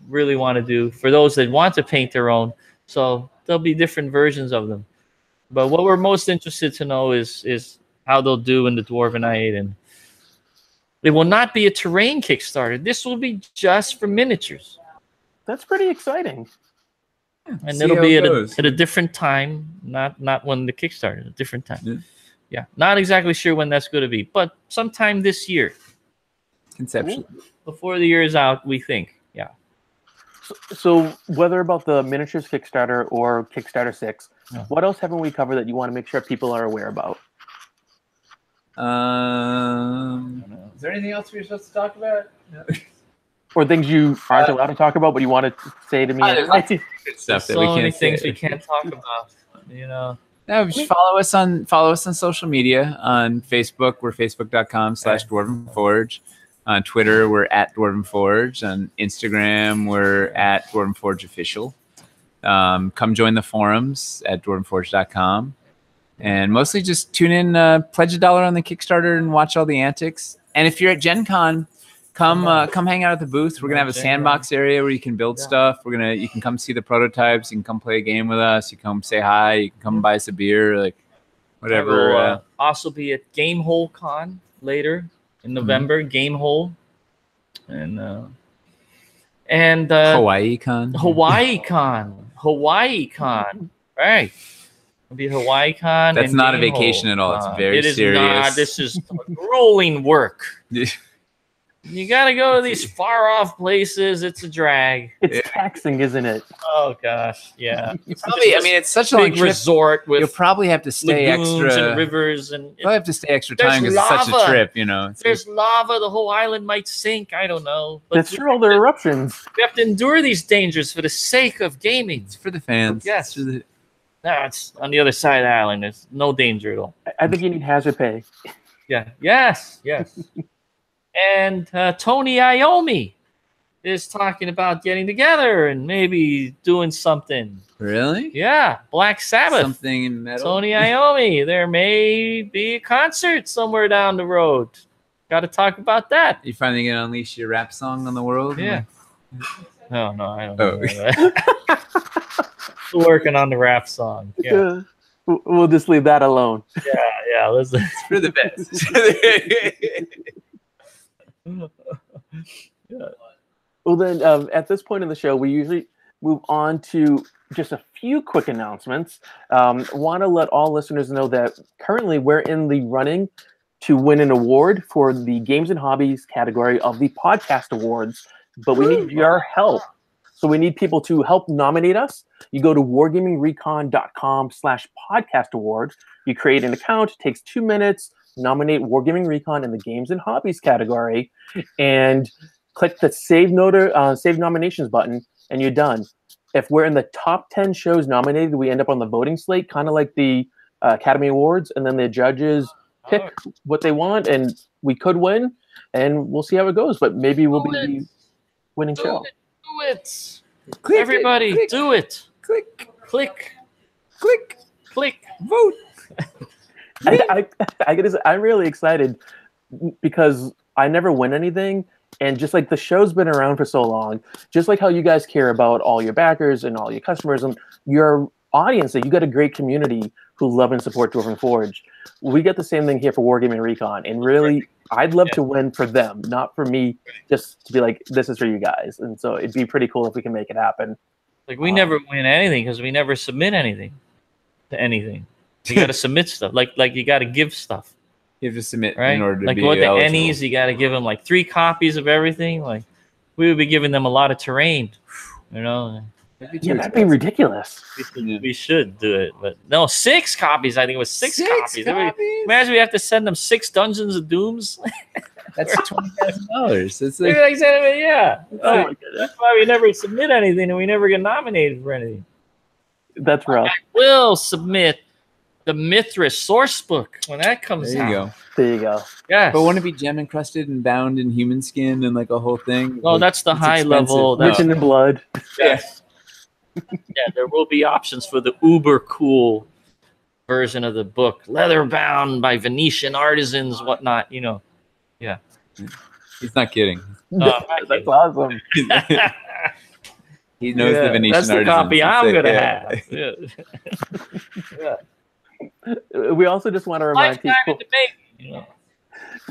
really want to do for those that want to paint their own. So there'll be different versions of them. But what we're most interested to know is how they'll do in the Dwarvenite, and it will not be a terrain Kickstarter. This will be just for miniatures. That's pretty exciting. And it'll be at a different time, not when the Kickstarter, a different time. Yeah, not exactly sure when that's going to be, but sometime this year. Conceptually. Before the year is out, we think. Yeah. So whether about the miniatures Kickstarter or Kickstarter 6, what else haven't we covered that you want to make sure people are aware about? Is there anything else we're supposed to talk about? No. Or things you aren't allowed to talk about, but you want to say to me? There's lots of good stuff that we can't many say. things we can't talk about. No, just follow us on social media. On Facebook, we're facebook.com/Dwarven Forge. On Twitter, we're at Dwarven Forge. On Instagram, we're at Dwarven Forge Official. Come join the forums at dwarvenforge.com. And mostly just tune in, pledge $1 on the Kickstarter and watch all the antics. And if you're at Gen Con, come hang out at the booth. We're gonna have a sandbox area where you can build stuff. You can come see the prototypes. You can come play a game with us. You can come say hi. You can come buy us a beer, like whatever. I will also be at Gamehole Con later in November. Gamehole, and Hawaii Con. Right. It'll be Hawaii Con. That's not a vacation at all. It's very serious. This is grueling work. You got to go to these far off places. It's a drag. It's taxing, isn't it? Oh gosh, yeah. Probably. I mean, it's such a long big resort with you'll probably have to stay lagoons extra and rivers, and you'll have to stay extra time because it's such a trip. There's lava. The whole island might sink. I don't know. But That's true. All the eruptions. We have to endure these dangers for the sake of gaming. It's for the fans. Yes. No, it's on the other side of the island. There's no danger at all. I think you need hazard pay. Yeah. Yes. And Tony Iommi is talking about getting together and maybe doing something. Really? Yeah. Black Sabbath. Something in metal. Tony Iommi. There may be a concert somewhere down the road. Got to talk about that. You finally gonna unleash your rap song on the world? Yeah. No, I don't know. Still working on the rap song. Yeah. We'll just leave that alone. Yeah. Listen. It's for the best. Well, then, at this point in the show, we usually move on to just a few quick announcements. Want to let all listeners know that currently we're in the running to win an award for the Games and Hobbies category of the Podcast Awards, but we need your help. So we need people to help nominate us. You go to wargamingrecon.com/podcast award. You create an account. It takes 2 minutes. Nominate Wargaming Recon in the Games and Hobbies category, and click the Save Nominations button, and you're done. If we're in the top 10 shows nominated, we end up on the voting slate, kind of like the Academy Awards, and then the judges pick what they want, and we could win, and we'll see how it goes. But maybe we'll be the winning show. Do it. Click everybody, click. Do it. Click. Vote. I gotta say, I'm really excited because I never win anything, And just like the show's been around for so long, just like how you guys care about all your backers and all your customers and your audience, that you got a great community who love and support Dwarven Forge. We get the same thing here for Wargaming Recon. And really, I'd love to win for them, not for me, just to be like, this is for you guys. And so it'd be pretty cool if we can make it happen. Like, we never win anything because we never submit anything to anything. You got to submit stuff. Like you got to give stuff. You have to submit right? in order to like be what the eligible. Ennies, you got to give them like 3 copies of everything. Like, we would be giving them a lot of terrain, you know. Yeah, that'd be ridiculous. We should do it, but no, 6 copies. I think it was 6 copies. Imagine we have to send them 6 Dungeons of Dooms. That's $20,000. It's Like, like, yeah. Oh my goodness. That's why we never submit anything and we never get nominated for anything. That's rough. I will submit the Mithras source book when that comes there out. you go. There you go. Yes. But wouldn't it be gem encrusted and bound in human skin and like a whole thing? Well, Like, that's the it's high expensive. level. No. Written in blood. Yes. Yeah, there will be options for the uber cool version of the book, leather bound by Venetian artisans, whatnot. You know. Yeah. He's not kidding. That's awesome. He knows the Venetian That's the artisans. copy I'm It's gonna like, have. Yeah. We also just want to remind people. You know.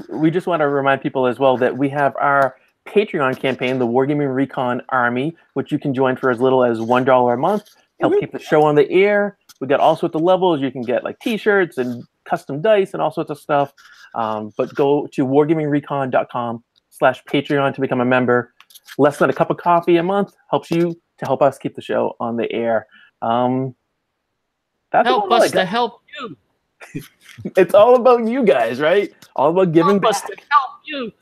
We just want to remind people as well that we have our Patreon campaign, the Wargaming Recon Army, which you can join for as little as $1 a month. Help keep the show on the air. We got all sorts of levels. You can get like T-shirts and custom dice and all sorts of stuff. But go to wargamingrecon.com/Patreon to become a member. Less than a cup of coffee a month helps you to help us keep the show on the air. That's Help us to help you. It's all about you guys, right? All about giving Help us back. to help you.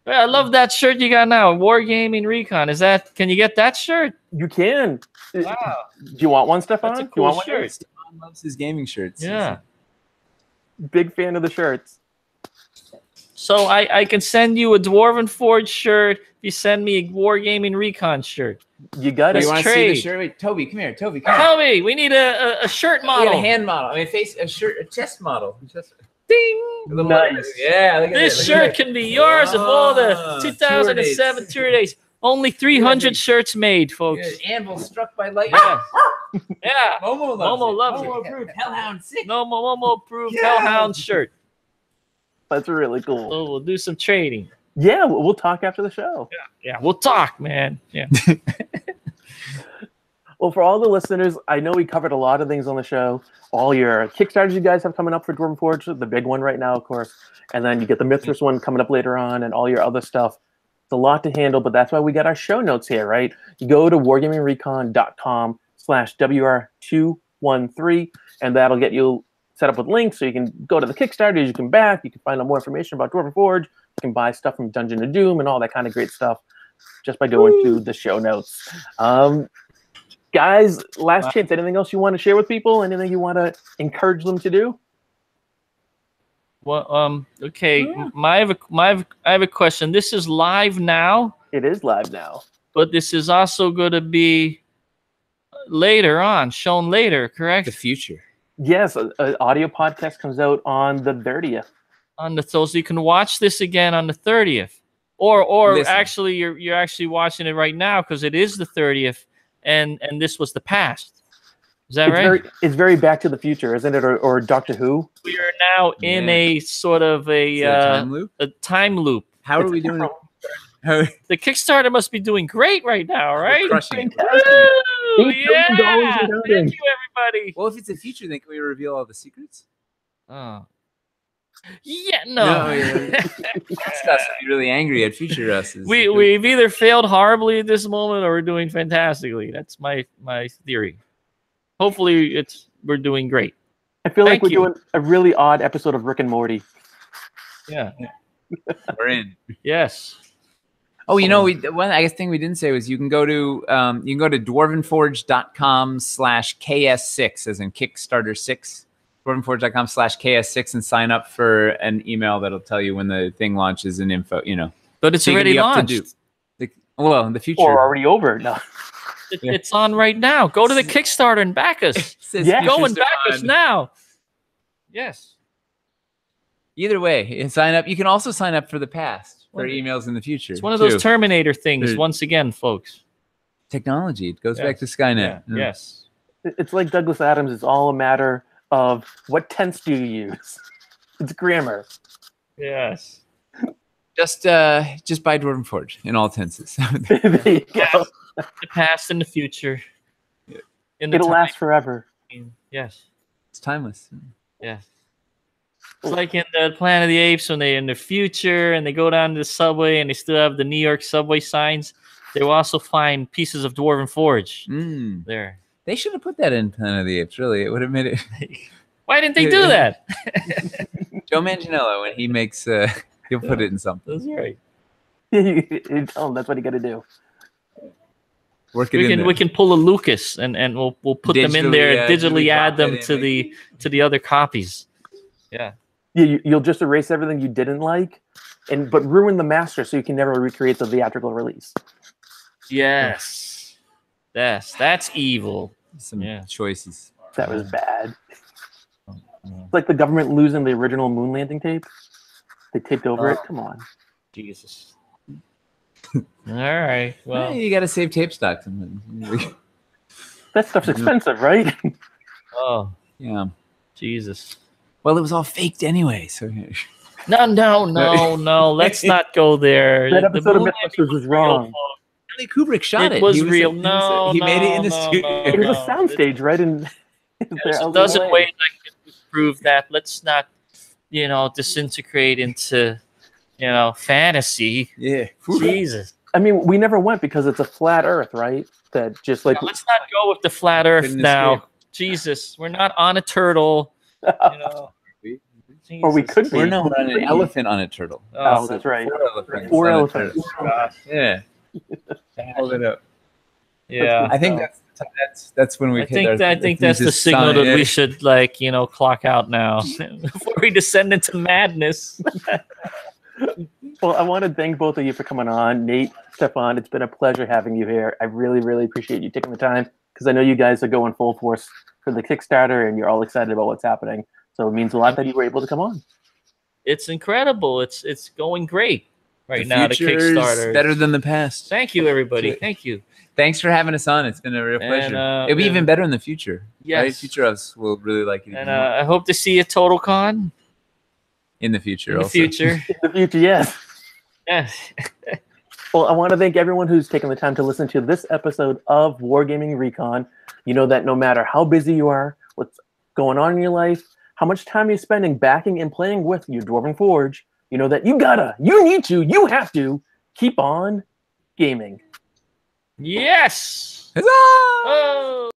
Yeah, I love that shirt you got now, Wargaming Recon. Is that? Can you get that shirt? You can. Wow, Do you want one, Stefan? that's a Do you cool want one? shirt. Stefan loves his gaming shirts. Yeah. Big fan of the shirts. So I can send you a Dwarven Forge shirt if you send me a Wargaming Recon shirt. You got Do it. you want to see trade. the shirt? Wait, Toby, come here. Toby, come here. Tell me, we need a shirt We model. got a hand model. I mean, a shirt, a chest model. Ding. A little Nice. letters. Yeah, look at This look shirt at can be yours of all the Ah, 2007 tour dates. Only 300 shirts made, folks. Good. Anvil struck by lightning. Yeah. Yeah. Momo loves Momo it. loves Momo it. approved. Hellhound 6. No Momo approved Yeah. Hellhound shirt. That's really cool. So we'll do some trading. Yeah, we'll talk after the show. Yeah, we'll talk, man. Yeah. Well, for all the listeners, I know we covered a lot of things on the show. All your Kickstarters you guys have coming up for Dwarven Forge, the big one right now, of course. And then you get the Mithras one coming up later on and all your other stuff. It's a lot to handle, but that's why we got our show notes here, right? You go to wargamingrecon.com/WR213, and that'll get you set up with links so you can go to the Kickstarters, you can back, you can find out more information about Dwarven Forge, you can buy stuff from Dungeon of Doom and all that kind of great stuff just by going to the show notes. Guys, last chance. Anything else you want to share with people? Anything you want to encourage them to do? Well, okay. I have a question. This is live now, It is live now. but this is also going to be later on, shown later, correct? The future. Yes, an audio podcast comes out on the 30th. On the so you can watch this again on the 30th, or Listen. actually you're actually watching it right now because it is the 30th, and this was the past. Is that right? It's very Back to the Future, isn't it? Or Doctor Who? We are now in Yeah. a sort of Is that a time loop? a time loop. How are we doing? How The Kickstarter must be doing great right now, right? crushing it. Woo! $8 billion Yeah! and counting. Thank you, everybody. Well, if it's the future, then can we reveal all the secrets? Oh. Yeah, no. Past us would be really angry at future us. We've either failed horribly at this moment or we're doing fantastically. That's my theory. Hopefully we're doing great. I feel like Thank we're you. doing a really odd episode of Rick and Morty. Yeah. We're in. Yes. Oh, you know, one I guess thing we didn't say was you can go to dwarvenforge.com/KS6 as in Kickstarter 6. dwarvenforge.com/KS6 and sign up for an email that'll tell you when the thing launches and info, you know. But it's So you can already be up to launched. date. Well, in the future. Or already over. No. It's on right now. Go to the Kickstarter and back us. Says Yeah. Go futures and back are us on. now. Yes. Either way, and sign up. You can also sign up for the past. for emails in the future. It's one of those Terminator things. There- Once again, folks. Technology. It goes back to Skynet. Yeah. Yes. It's like Douglas Adams. It's all a matter of what tense do you use. It's grammar. Yes. Just buy Dwarven Forge in all tenses. There you go. The past and the future. In the It'll time. last forever. Yes. It's timeless. Yes. It's like in the Planet of the Apes when they're in the future and they go down to the subway and they still have the New York subway signs. They will also find pieces of Dwarven Forge there. They should have put that in Planet of the Apes, really. It would have made it. Why didn't they do that? Joe Manganiello, when he makes, he'll put it in something. That's right. You tell him that's what you got to do. Work it in there. We can pull a Lucas and we'll put them in there, digitally add them to the other copies. Yeah. You'll just erase everything you didn't like, but ruin the master so you can never recreate the theatrical release. Yes. Yes, that's evil. Some choices. That was bad. It's like the government losing the original moon landing tape. They taped over it. Come on. Jesus. All right. Well, you got to save tape stock. That stuff's expensive, right? Oh, yeah. Jesus. Well, it was all faked anyway. So no. Let's not go there. That episode of Mithras was wrong. Stanley Kubrick shot it. It was real. No, he made it in the studio. It was a soundstage, right? And there's a dozen ways I can prove that. Let's not, disintegrate into, fantasy. Yeah. Jesus. I mean, we never went because it's a flat Earth, right? That just like. Let's not go with the flat Earth now. Jesus, we're not on a turtle. Or we could be. We're not on an elephant on a turtle. Oh, that's right. 4 elephants. 4 elephants. Yeah. Hold it up. Yeah. I think that's when we. I think that's the signal that we should clock out now before we descend into madness. Well, I want to thank both of you for coming on. Nate, Stefan, it's been a pleasure having you here. I really, really appreciate you taking the time because I know you guys are going full force for the Kickstarter and you're all excited about what's happening. So it means a lot that you were able to come on. It's incredible. It's going great right now. The Kickstarter better than the past. Thank you, everybody. Thank you. Thanks for having us on. It's been a real pleasure. It'll be even better in the future. Yes. Right? Future us will really like it. And I hope to see you at TotalCon. In the future. In the future. In the future, yes. Yes. Well, I want to thank everyone who's taken the time to listen to this episode of Wargaming Recon. You know that no matter how busy you are, what's going on in your life, how much time you're spending backing and playing with your Dwarven Forge, you know that you have to keep on gaming. Yes. Huzzah! Oh.